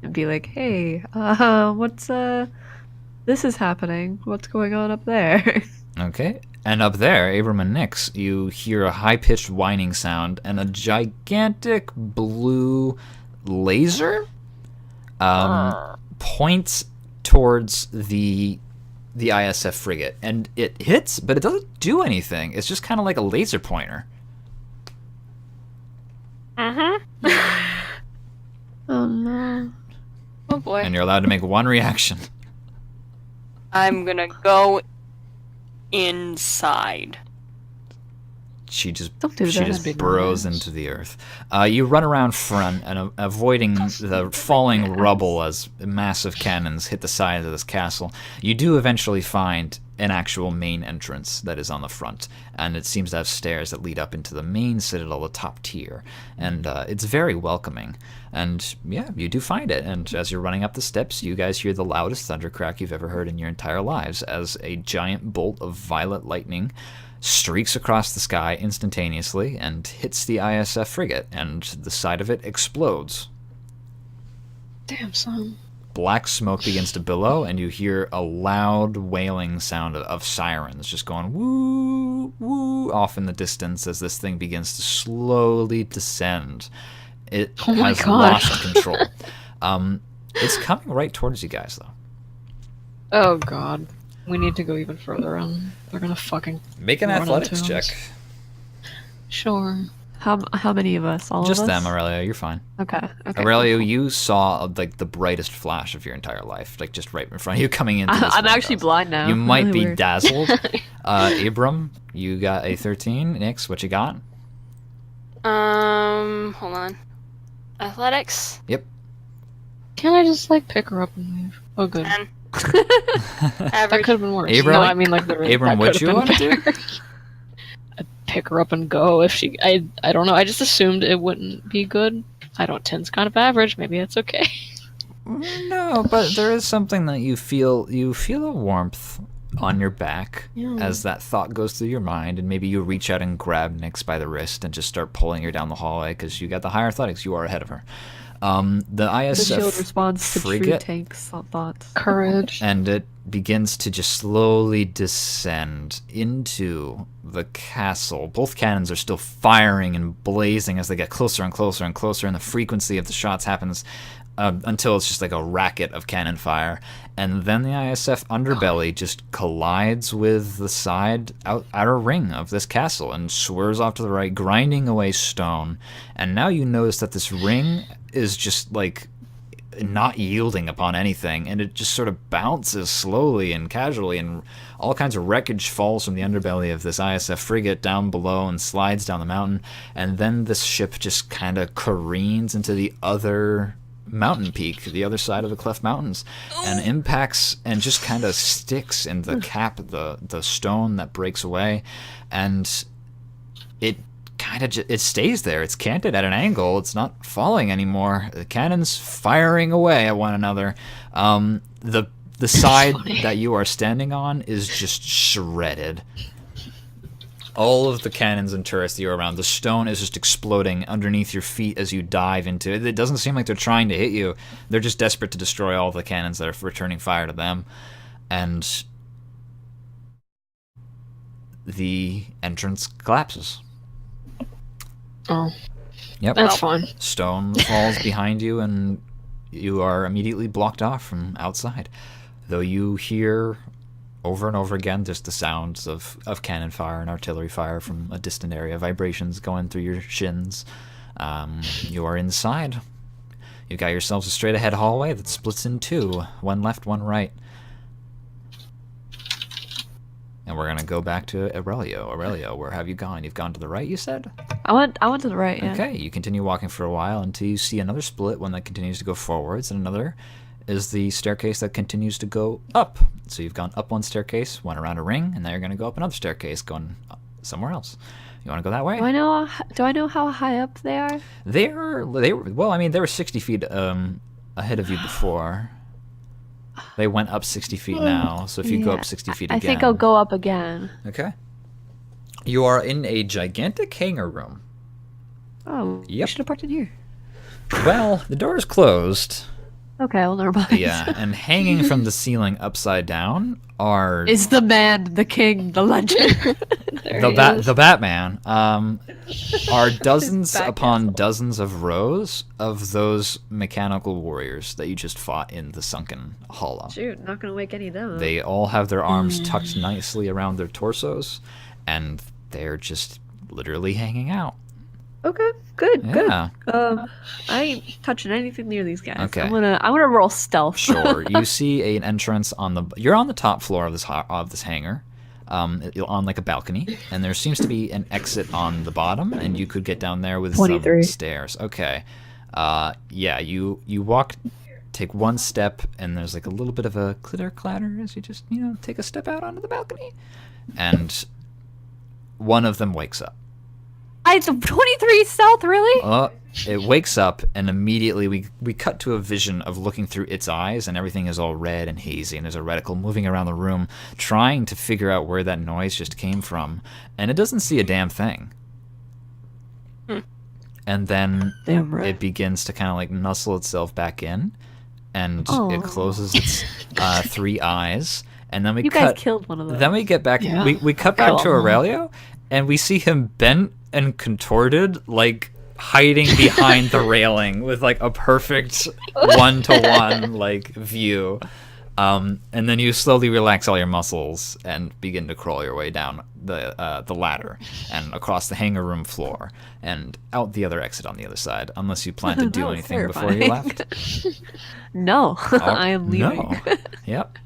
and be like, "Hey, what's this is happening. What's going on up there?" Okay. And up there, Abram and Nix, you hear a high-pitched whining sound and a gigantic blue laser points towards the ISF frigate. And it hits, but it doesn't do anything. It's just kind of like a laser pointer. Oh no. Oh boy. And you're allowed to make one reaction. I'm gonna go inside. She just Don't do she that. just Big burrows noise. into the earth. You run around front and avoiding the falling rubble as massive cannons hit the side of this castle. You do eventually find an actual main entrance that is on the front, and it seems to have stairs that lead up into the main citadel, the top tier, and it's very welcoming. And yeah, you do find it, and as you're running up the steps, you guys hear the loudest thundercrack you've ever heard in your entire lives as a giant bolt of violet lightning streaks across the sky instantaneously and hits the ISF frigate, and the side of it explodes. Damn, son. Black smoke begins to billow, and you hear a loud wailing sound of sirens just going woo, woo off in the distance as this thing begins to slowly descend. It Oh my has God. lost control. It's coming right towards you guys, though. Oh god. We need to go even further in. They're gonna fucking Make an Run athletics into check. us. Sure. How many of us? All Just of us? them, Aurelia. You're fine. Okay. Aurelio, you saw like the brightest flash of your entire life, like just right in front of you coming into this I'm one actually house. blind now. You might Really be weird. dazzled. Abram, you got a 13. Nix, what you got? Hold on. Athletics? Can't I just like pick her up and leave? Oh good. 10. That Average. could have been worse. Abram? No, I mean like literally. Abram, that what could you have wanna been better. I'd pick her up and go if she. I don't know. I just assumed it wouldn't be good. I don't. 10's kind of average. Maybe it's okay. No, but there is something that you feel. You feel a warmth on your back Yeah. as that thought goes through your mind, and maybe you reach out and grab Nix by the wrist and just start pulling her down the hallway because you got the higher athletics. You are ahead of her. The The shield ISF responds to true frigate, tanks thoughts. Courage. and it begins to just slowly descend into the castle. Both cannons are still firing and blazing as they get closer and closer and closer, and the frequency of the shots happens until it's just like a racket of cannon fire. And then the ISF underbelly just collides with the outer ring of this castle and swerves off to the right, grinding away stone. And now you notice that this ring is just like not yielding upon anything, and it just sort of bounces slowly and casually, and all kinds of wreckage falls from the underbelly of this ISF frigate down below and slides down the mountain, and then this ship just kind of careens into the other mountain peak, the other side of the Cleft Mountains, and impacts and just kind of sticks in the cap, the stone that breaks away, and it kind of it stays there. It's canted at an angle. It's not falling anymore. The cannon's firing away at one another. The side that you are standing on is just shredded. All of the cannons and turrets that you're around, the stone is just exploding underneath your feet as you dive into it. It doesn't seem like they're trying to hit you. They're just desperate to destroy all the cannons that are returning fire to them. And the entrance collapses. Oh, Yep. that's fine. Stone falls behind you, and you are immediately blocked off from outside. Though you hear over and over again just the sounds of cannon fire and artillery fire from a distant area, vibrations going through your shins. You are inside. You got yourselves a straight ahead hallway that splits in two, one left, one right. And we're gonna go back to Aurelio. Aurelio, where have you gone? You've gone to the right, you said? I went to the right. Yeah. Okay, you continue walking for a while until you see another split, one that continues to go forwards, and another is the staircase that continues to go up. So you've gone up one staircase, went around a ring, and now you're going to go up another staircase, going somewhere else. You want to go that way? Do I know how high up they are? They were well. I mean, they were 60 feet ahead of you before. They went up 60 feet now. So if you go up 60 feet again, I think I'll go up again. Okay. You are in a gigantic hangar room. Oh, Yep. you should have parked in here. Well, the door is closed. Okay, well, never mind. Yeah, and hanging from the ceiling upside down are Is the man, the king, the legend. the Batman. Are dozens upon dozens of rows of those mechanical warriors that you just fought in the sunken hollow. Shoot, not gonna wake any of them up. They all have their arms tucked nicely around their torsos, and they're just literally hanging out. Okay, good, Yeah. good. I ain't touching anything near these guys. Okay. I'm gonna roll stealth. Sure. You see an entrance you're on the top floor of this hangar, on like a balcony, and there seems to be an exit on the bottom, and you could get down there with 23. some stairs. Okay. Yeah. You take one step, and there's like a little bit of a clitter clatter as you just take a step out onto the balcony, and one of them wakes up. It's a 23 stealth, really? It wakes up, and immediately we cut to a vision of looking through its eyes, and everything is all red and hazy, and there's a reticle moving around the room, trying to figure out where that noise just came from, and it doesn't see a damn thing. And then Damn right. it begins to kind of like nuzzle itself back in, and it closes its 3 eyes, and then we You guys killed one of them. Then we get back. Yeah. We cut back to Aurelio, and we see him bent and contorted, like hiding behind the railing with like a perfect 1-to-1 like view. And then you slowly relax all your muscles and begin to crawl your way down the ladder and across the hangar room floor and out the other exit on the other side, unless you plan to do That was anything before you terrifying. left. No, I am leaving. No. Yep.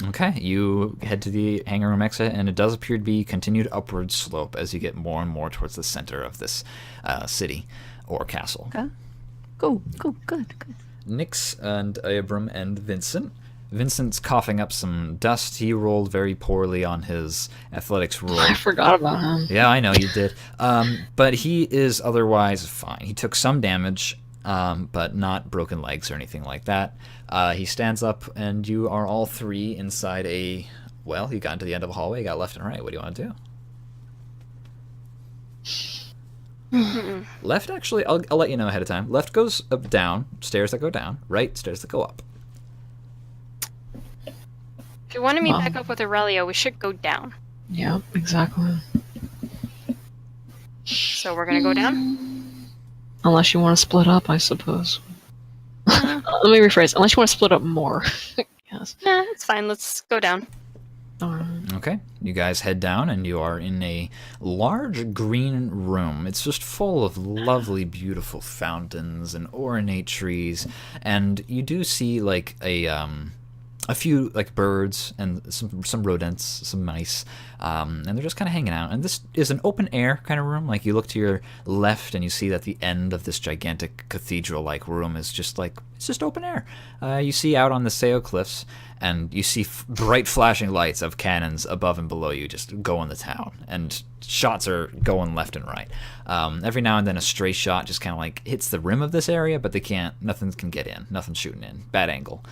Okay, you head to the hangar room exit, and it does appear to be continued upward slope as you get more and more towards the center of this city or castle. Okay. Go, good. Nix and Abram and Vincent. Vincent's coughing up some dust. He rolled very poorly on his athletics roll. I forgot about him. Yeah, I know you did. But he is otherwise fine. He took some damage, but not broken legs or anything like that. He stands up, and you are all three inside well, you got into the end of a hallway, you got left and right. What do you want to do? Left, actually, I'll let you know ahead of time. Left goes up, down, stairs that go down. Right, stairs that go up. If you want to meet back up with Aurelio, we should go down. Yeah, exactly. So we're gonna go down? Unless you want to split up, I suppose. Let me rephrase. Unless you want to split up more. Yes. Nah, it's fine. Let's go down. Okay, you guys head down, and you are in a large green room. It's just full of lovely, beautiful fountains and ornate trees, and you do see like a few like birds and some rodents, some mice, and they're just kind of hanging out. And this is an open air kind of room. Like you look to your left and you see that the end of this gigantic cathedral-like room is just like it's just open air. You see out on the Seo cliffs, and you see bright flashing lights of cannons above and below you just going to town, and shots are going left and right. Every now and then a stray shot just kind of like hits the rim of this area, but nothing can get in, nothing's shooting in, bad angle.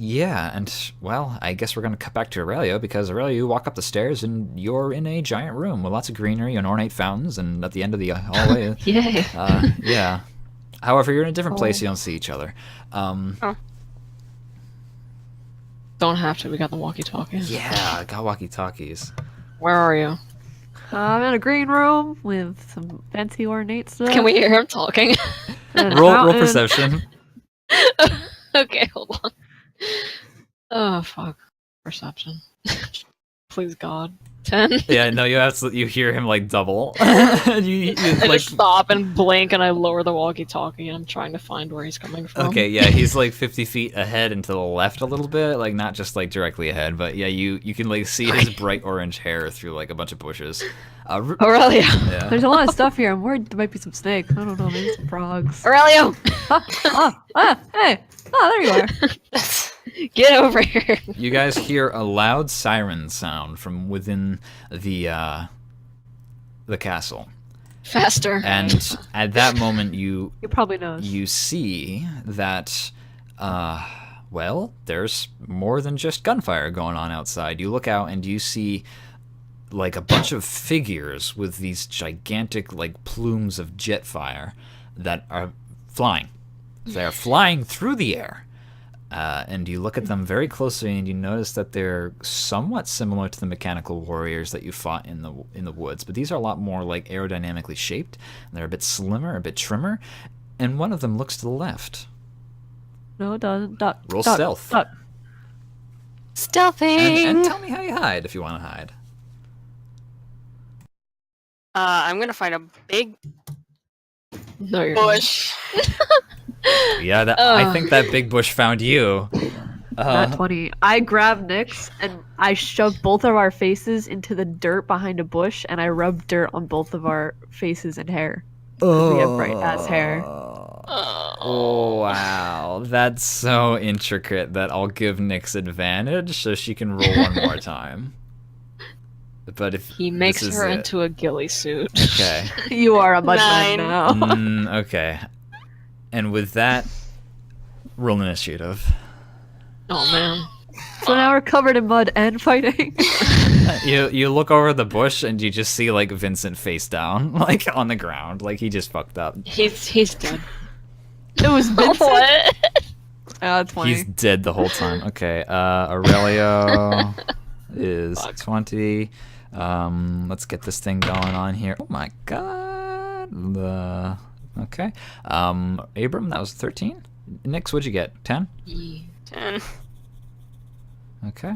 Yeah, and, well, I guess we're going to cut back to Aurelio, because Aurelio, you walk up the stairs, and you're in a giant room with lots of greenery and ornate fountains, and at the end of the hallway... Yay. Yeah. However, you're in a different place, you don't see each other. Don't have to, we got the walkie-talkies. Yeah, got walkie-talkies. Where are you? I'm in a green room with some fancy ornate stuff. Can we hear him talking? and a Roll fountain. perception. Okay, hold on. Oh, fuck. Perception. Please, God. 10? Yeah, no, you hear him, like, double. you I like... just stop and blink, and I lower the walkie-talkie, and I'm trying to find where he's coming from. Okay, yeah, he's like 50 feet ahead and to the left a little bit, like not just like directly ahead, but yeah, you can like see his bright orange hair through like a bunch of bushes. Aurelio! Yeah. There's a lot of stuff here. I'm worried there might be some snakes. I don't know, maybe some frogs. Aurelio! Hey! Oh, there you are. Get over here. You guys hear a loud siren sound from within the castle. Faster. And at that moment, you probably knows. see that, well, there's more than just gunfire going on outside. You look out and you see like a bunch of figures with these gigantic like plumes of jet fire that are flying. They're flying through the air. And you look at them very closely, and you notice that they're somewhat similar to the mechanical warriors that you fought in the woods. But these are a lot more like aerodynamically shaped. And they're a bit slimmer, a bit trimmer. And one of them looks to the left. No, it doesn't. Duck. Roll duck, stealth. Duck. Stealthing. And tell me how you hide if you want to hide. I'm gonna find a big No, you're not. bush. Yeah, I think that big bush found you. Not 20. I grab Nyx and I shove both of our faces into the dirt behind a bush, and I rub dirt on both of our faces and hair. We have bright ass hair. Oh, wow. That's so intricate that I'll give Nyx advantage so she can roll one more time. But if He makes this is her it. into a ghillie suit. Okay. You are a mudman 9. now. Okay. And with that, roll initiative. Oh man. So now we're covered in mud and fighting. You look over the bush and you just see like Vincent face down, like on the ground, like he just fucked up. He's dead. It was Vincent. What? 20. He's dead the whole time. Okay, Aurelio is 20. Let's get this thing going on here. Oh my god. Okay. Abram, that was 13. Nyx, what'd you get? 10? 10. Okay.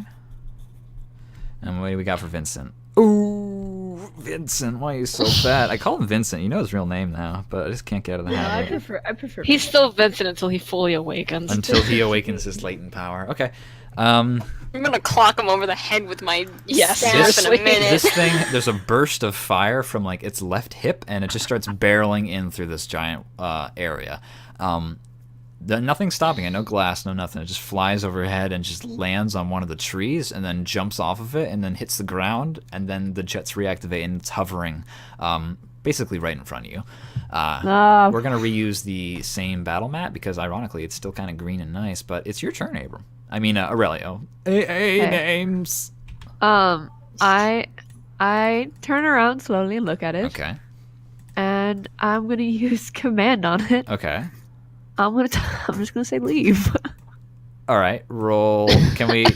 And what do we got for Vincent? Ooh, Vincent, why are you so bad? I call him Vincent. You know his real name now, but I just can't get out of the habit. I prefer. He's still Vincent until he fully awakens. Until he awakens his latent power. Okay. I'm gonna clock him over the head with my Yes, staff in a seriously. minute. This thing, there's a burst of fire from like its left hip, and it just starts barreling in through this giant area. Nothing's stopping it. No glass, no nothing. It just flies overhead and just lands on one of the trees, and then jumps off of it, and then hits the ground, and then the jets reactivate, and it's hovering, basically right in front of you. We're gonna reuse the same battle mat because, ironically, it's still kind of green and nice. But it's your turn, Abram. I mean, Aurelio. Hey, names. I turn around slowly and look at it. Okay. And I'm gonna use command on it. Okay. I'm just gonna say leave. All right. Roll. Can we?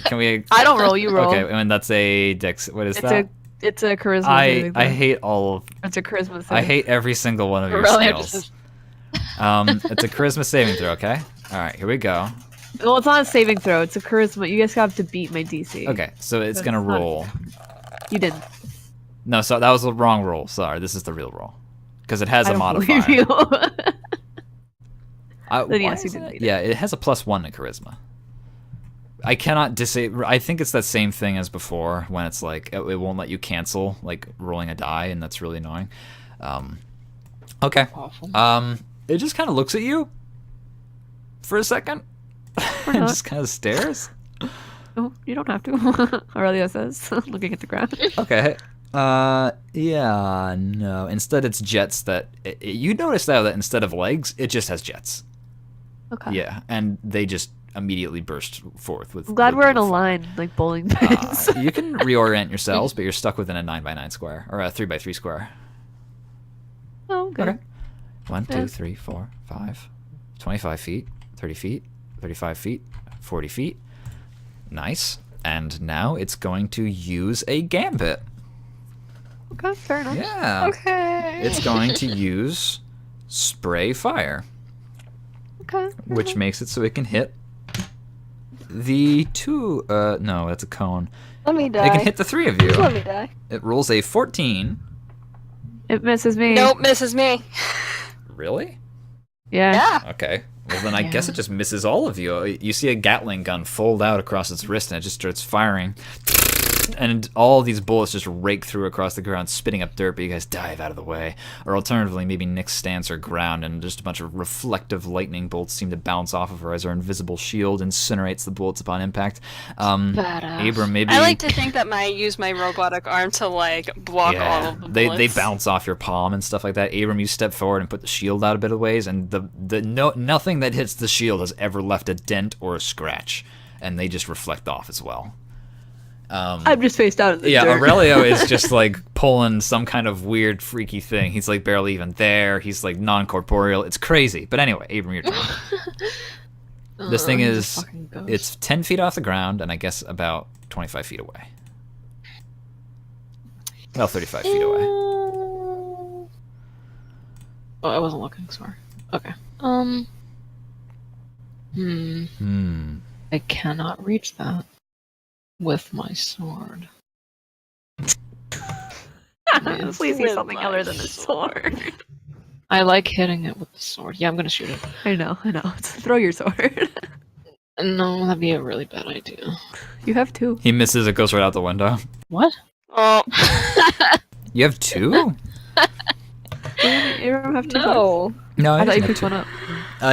I don't roll. You roll. Okay. And that's a dex. What is that? It's a charisma. saving I throw. hate all of. It's a charisma. I save. hate every single one of your Aurelio skills. just- It's a charisma saving throw. Okay. All right. Here we go. Well, it's not a saving throw. It's a charisma. You guys have to beat my DC. Okay. So it's But gonna it's not- roll. You didn't. No. So that was the wrong roll. Sorry. This is the real roll. Because it has I a don't believe modifier. you. Then Why yes, you isn't did it- beat it. Yeah, it has a +1 to charisma. I cannot disable. I think it's that same thing as before when it's like it won't let you cancel like rolling a die, and that's really annoying. Okay. Awful. It just kind of looks at you for a second and not. just kind of stares. Oh, you don't have to. Aurelio says, looking at the ground. Okay. Yeah, no. Instead, it's jets that you notice though that instead of legs, it just has jets. Okay. Yeah, and they just immediately burst forth with. I'm glad with we're in a fire. line, like bowling pins. You can reorient yourselves, but you're stuck within a 9x9 square or a 3x3 square. Oh, okay. Okay. 1, Yeah. 2, 3, 4, 5, 25 feet, 30 feet, 35 feet, 40 feet. Nice. And now it's going to use a gambit. Okay, fair enough. Yeah. Okay. It's going to use spray fire, Okay. which makes it so it can hit the two. No, that's a cone. Let me It can die. hit the three of you. Let me die. It rolls a 14. It misses me. Nope, misses me. Really? Yeah. Yeah. Okay. Well, then I guess it just misses all of you. You see a Gatling gun fold out across its wrist, and it just starts firing. and all these bullets just rake through across the ground, spitting up dirt, but you guys dive out of the way. Or alternatively, maybe Nyx stands her ground, and just a bunch of reflective lightning bolts seem to bounce off of her as her invisible shield incinerates the bullets upon impact. Badass. Abram, maybe... I like to think that I use my robotic arm to, like, block all of the bullets. They bounce off your palm and stuff like that. Abram, you step forward and put the shield out a bit of ways, and nothing that hits the shield has ever left a dent or a scratch, and they just reflect off as well. I'm just face down in the Yeah, dirt. Aurelio is just like pulling some kind of weird, freaky thing. He's like barely even there. He's like non-corporeal. It's crazy. But anyway, Abram, your turn. This thing he's a is, fucking ghost. it's 10 feet off the ground, and I guess about 25 feet away. Well, 35 feet away. Oh, I wasn't looking. Sorry. Okay. I cannot reach that with my sword. Please use something other than the sword. I like hitting it with the sword. Yeah, I'm gonna shoot it. I know. Throw your sword. No, that'd be a really bad idea. You have two. He misses, it goes right out the window. What? Oh, You have two? You don't have two. No. No, I thought you have picked two. one up.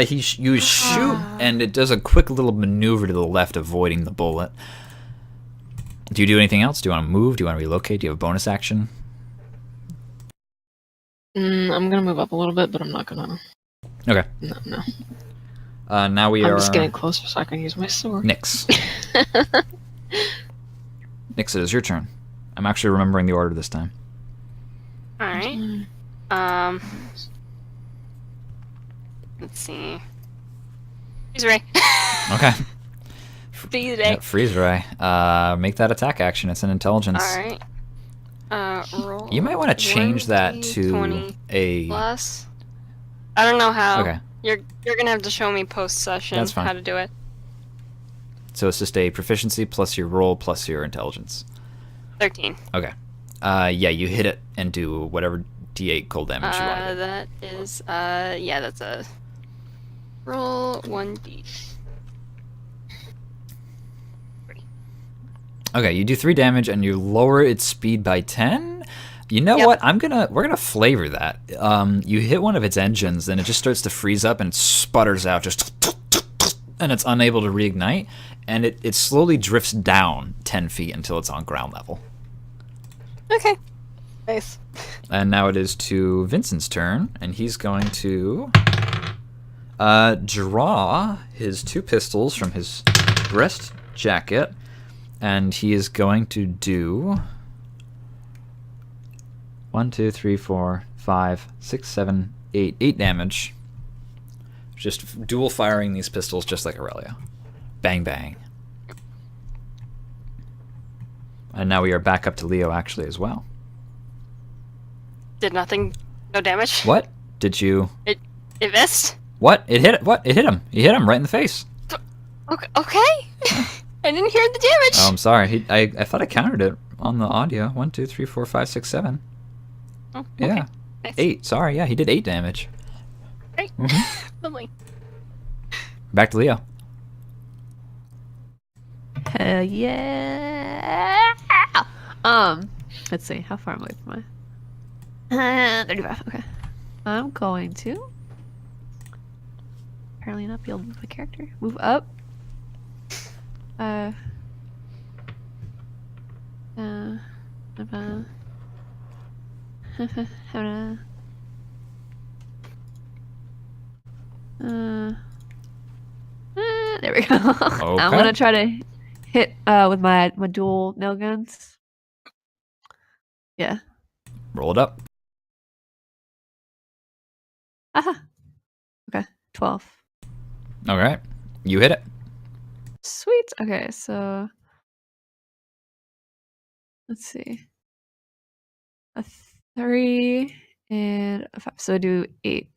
You shoot, and it does a quick little maneuver to the left, avoiding the bullet. Do you do anything else? Do you want to move? Do you want to relocate? Do you have a bonus action? I'm gonna move up a little bit, but I'm not gonna. Okay. No. Now we I'm are... just getting closer so I can use my sword. Nyx. Nyx, it is your turn. I'm actually remembering the order this time. alright. Let's see. Freeze ray. Okay. Freeze ray. Yep, freeze ray. Make that attack action. It's an intelligence. Alright. Roll. You might want to change that to 20 a... plus. I don't know how. Okay. You're gonna have to show me post session That's fine. how to do it. So it's just a proficiency plus your roll plus your intelligence. 13. Okay. Yeah, you hit it and do whatever d8 cold damage you want to do. That is yeah, that's a roll 1d. Okay, you do 3 damage and you lower its speed by 10. You know Yep. what? We're gonna flavor that. You hit one of its engines, then it just starts to freeze up and it sputters out, just and it's unable to reignite, and it slowly drifts down 10 feet until it's on ground level. Okay. Nice. And now it is to Vincent's turn, and he's going to draw his 2 pistols from his breast jacket, and he is going to do 1, 2, 3, 4, 5, 6, 7, 8. 8 damage. Just dual firing these pistols just like Aurelio. Bang, bang. And now we are back up to Leo actually as well. Did nothing. No damage. What? Did you... It missed. What? It hit... What? It hit him. You hit him right in the face. Okay. I didn't hear the damage. Oh, I'm sorry. I thought I counted it on the audio. 1, 2, 3, 4, 5, 6, 7. Oh, okay. Yeah. Nice. 8. Sorry. Yeah, he did 8 damage. Great. Mhm. Lovely. Back to Leo. Hell yeah. Let's see. How far am I from my... 35. Okay. I'm going to... Apparently not be able to move my character. Move up. There we go. I'm Okay. gonna try to hit with my dual nail guns. Yeah. Roll it up. Aha. Okay. 12. All right. You hit it. Sweet. Okay, so let's see. A 3 and a 5. So do 8.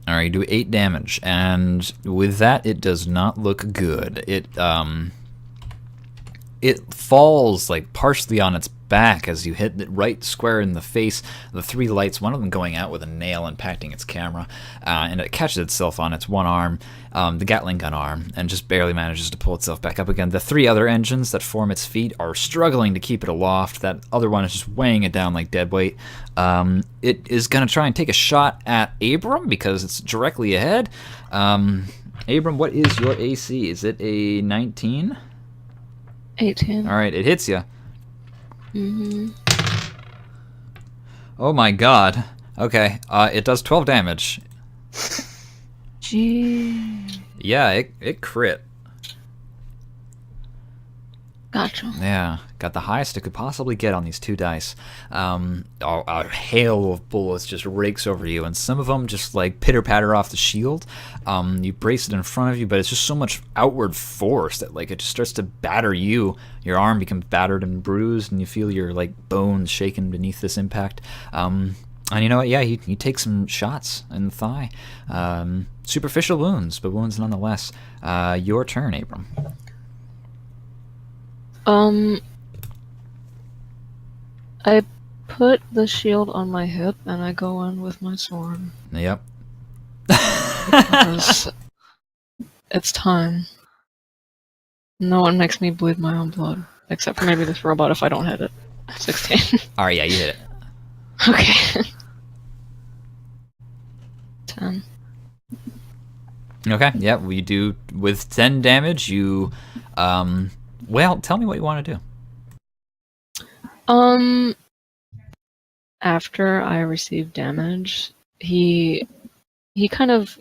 All right, you do 8 damage, and with that, it does not look good. It falls like partially on its back as you hit it right square in the face. The 3 lights, one of them going out with a nail impacting its camera, and it catches itself on its one arm, the Gatling gun arm, and just barely manages to pull itself back up again. The 3 other engines that form its feet are struggling to keep it aloft. That other one is just weighing it down like dead weight. It is going to try and take a shot at Abram because it's directly ahead. Abram, what is your AC? Is it a 19? 18. All right, it hits you. Mm-hmm. Oh my god. Okay, it does 12 damage. Gee. Yeah, it crit. Gotcha. Yeah, got the highest it could possibly get on these 2 dice. A hail of bullets just rakes over you, and some of them just like pitter-patter off the shield. You brace it in front of you, but it's just so much outward force that like it just starts to batter you. Your arm becomes battered and bruised, and you feel your like bones shaken beneath this impact. And you know what? Yeah, you take some shots in the thigh. Superficial wounds, but wounds nonetheless. Your turn, Abram. I put the shield on my hip and I go in with my sword. Yep. Because it's time. No one makes me bleed my own blood. Except for maybe this robot if I don't hit it. 16. All right, yeah, you hit it. Okay. 10. Okay, yeah, we do with 10 damage. You, well, tell me what you want to do. After I receive damage, he kind of,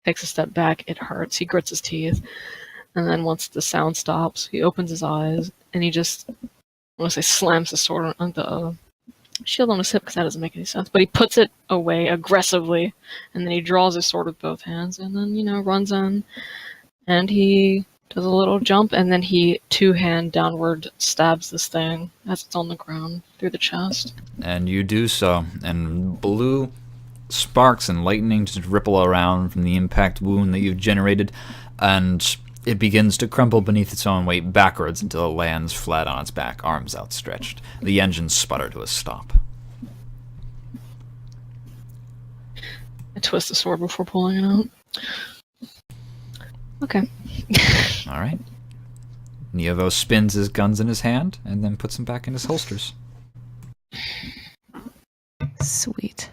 takes a step back. It hurts. He grits his teeth. And then once the sound stops, he opens his eyes and he just, I want to say, slams the sword on the shield on his hip because that doesn't make any sense. But he puts it away aggressively and then he draws his sword with both hands and then, runs in and he does a little jump and then he 2-hand downward stabs this thing as it's on the ground through the chest. And you do so, and blue sparks and lightning just ripple around from the impact wound that you've generated, and it begins to crumble beneath its own weight backwards until it lands flat on its back, arms outstretched. The engines sputter to a stop. I twist the sword before pulling it out. Okay. All right. Nievo spins his guns in his hand and then puts them back in his holsters. Sweet.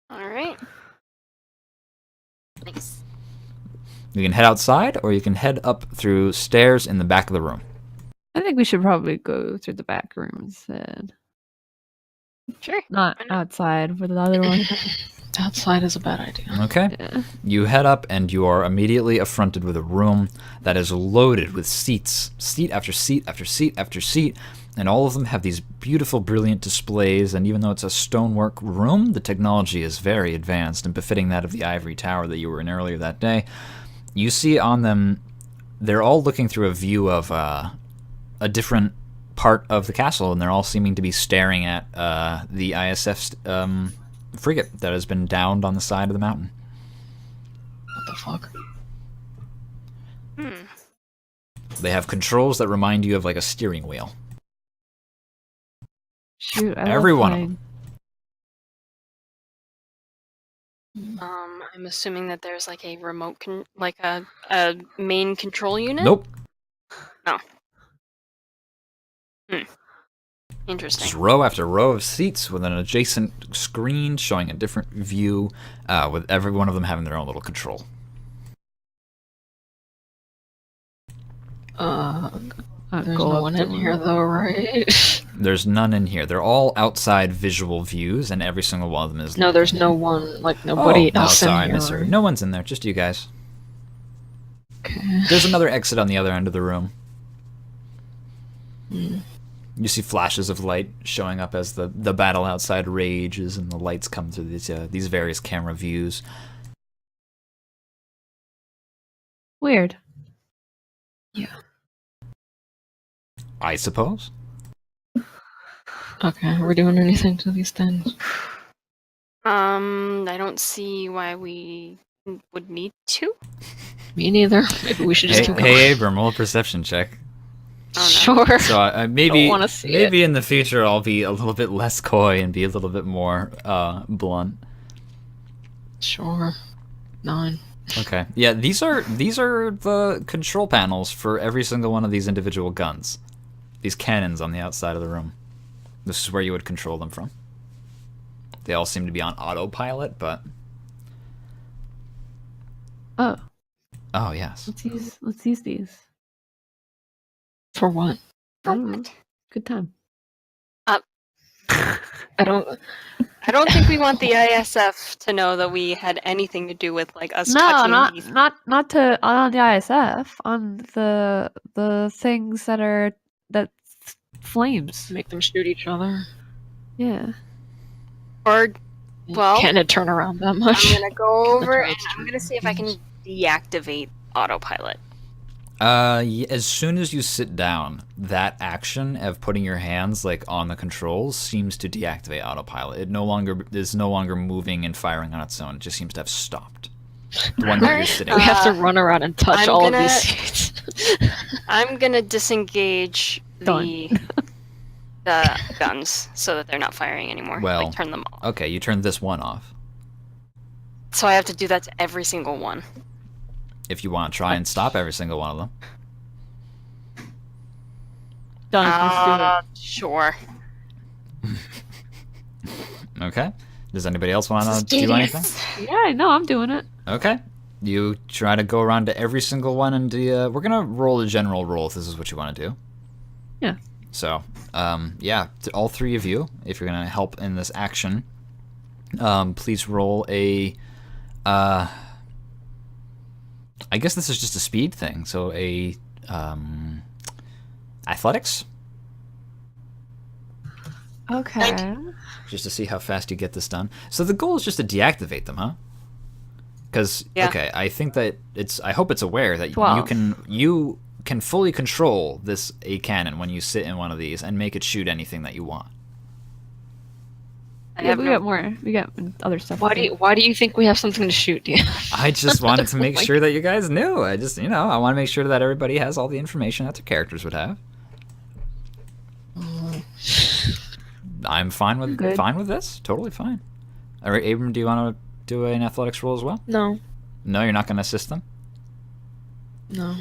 All right. Nice. You can head outside, or you can head up through stairs in the back of the room. I think we should probably go through the back room instead. Sure. Not Why not? outside for the other one. Outside is a bad idea. Okay. Yeah. You head up, and you are immediately affronted with a room that is loaded with seats. Seat after seat after seat after seat. And all of them have these beautiful, brilliant displays, and even though it's a stonework room, the technology is very advanced and befitting that of the ivory tower that you were in earlier that day. You see on them, they're all looking through a view of a different part of the castle, and they're all seeming to be staring at the ISF frigate that has been downed on the side of the mountain. What the fuck? They have controls that remind you of like a steering wheel. Shoot, I Every love one of flying. I'm assuming that there's like a remote, like a main control unit. Nope. Interesting. Just row after row of seats with an adjacent screen showing a different view, with every one of them having their own little control. There's Go no up one to in here though, right? There's none in here. They're all outside visual views, and every single one of them is. No, there's no one, like nobody no, else sorry, in here. misheard. right? No one's in there, just you guys. Okay. There's another exit on the other end of the room. Hmm. You see flashes of light showing up as the battle outside rages, and the lights come through these various camera views. Weird. I suppose. Okay, are we doing anything to these things? I don't see why we would need to. Me neither. Maybe we should just Hey, keep going. hey, Abram, roll a perception check. Oh, no. Sure. So maybe wanna see maybe in the future I'll be a little bit less coy and be a little bit more blunt. Sure. 9. Okay. Yeah, these are the control panels for every single one of these individual guns. These cannons on the outside of the room. This is where you would control them from. They all seem to be on autopilot, but Oh, oh yes. let's use these. For what? I don't know. Good time. I don't. I don't think we want the ISF to know that we had anything to do with like us No, touching these. not to on the ISF, on the things that flames. Make them shoot each other. Yeah. Or Well- Can't it turn around that much? I'm gonna go over try and to I'm gonna see if I can deactivate autopilot. As soon as you sit down, that action of putting your hands like on the controls seems to deactivate autopilot. It is no longer moving and firing on its own. It just seems to have stopped. The one that you're sitting. We on. have to run around and touch I'm all gonna- of these seats. I'm gonna disengage the guns so that they're not firing anymore. Well- like turn them off. Okay, you turned this one off. So I have to do that to every single one. If you want to try and stop every single one of them. Done. Let's Sure. Okay. Does anybody else want This is to do genius. anything? do it. Yeah, no, I'm doing it. Okay. You try to go around to every single one and we're going to roll a general roll if this is what you want to do. Yeah. So, yeah, to all three of you, if you're going to help in this action, please roll a, I guess this is just a speed thing, so a, athletics, Okay. just to see how fast you get this done. So the goal is just to deactivate them, huh? Because, Yeah. okay, I think that I hope it's aware that 12. you can fully control a cannon when you sit in one of these and make it shoot anything that you want. I Yeah, have we no- got more. We got other stuff. Why do you think we have something to shoot? You? I just wanted to make my sure that you guys knew. I just, I want to make sure that everybody has all the information that their characters would have. I'm fine with Good. this. Totally fine. All right, Abram, do you want to do an athletics roll as well? No, No, you're not going to assist them? no.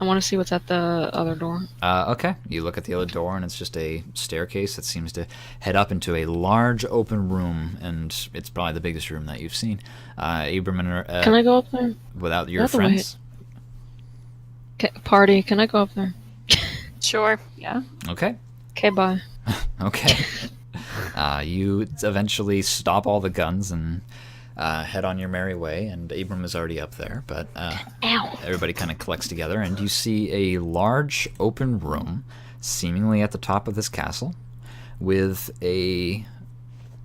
I want to see what's at the other door. Okay. You look at the other door, and it's just a staircase that seems to head up into a large open room, and it's probably the biggest room that you've seen. Abram and Can I go up there? without your That's the way- friends. Party, can I go up there? Sure. Yeah. Okay. Okay, bye. Okay. You eventually stop all the guns and head on your merry way, and Abram is already up there, but Ow. everybody kind of collects together, and you see a large open room, seemingly at the top of this castle, with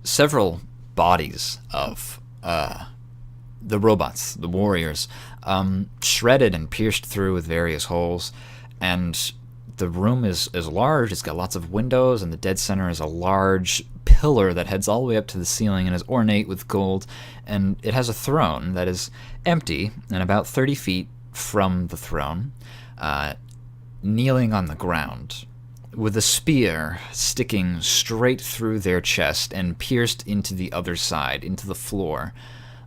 several bodies of the robots, the warriors, shredded and pierced through with various holes, and the room is large. It's got lots of windows, and the dead center is a large pillar that heads all the way up to the ceiling and is ornate with gold, and it has a throne that is empty, and about 30 feet from the throne, kneeling on the ground, with a spear sticking straight through their chest and pierced into the other side, into the floor,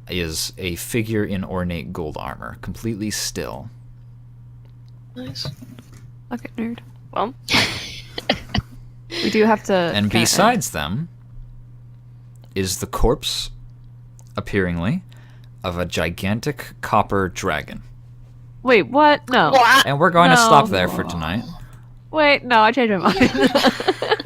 is a figure in ornate gold armor, completely still. Nice. Fuck it, nerd. Well, We do have to. And kinda- besides them is the corpse, appearingly, of a gigantic copper dragon. Wait, what? No. And we're going to No. stop there for tonight. Wait, no, I changed my mind.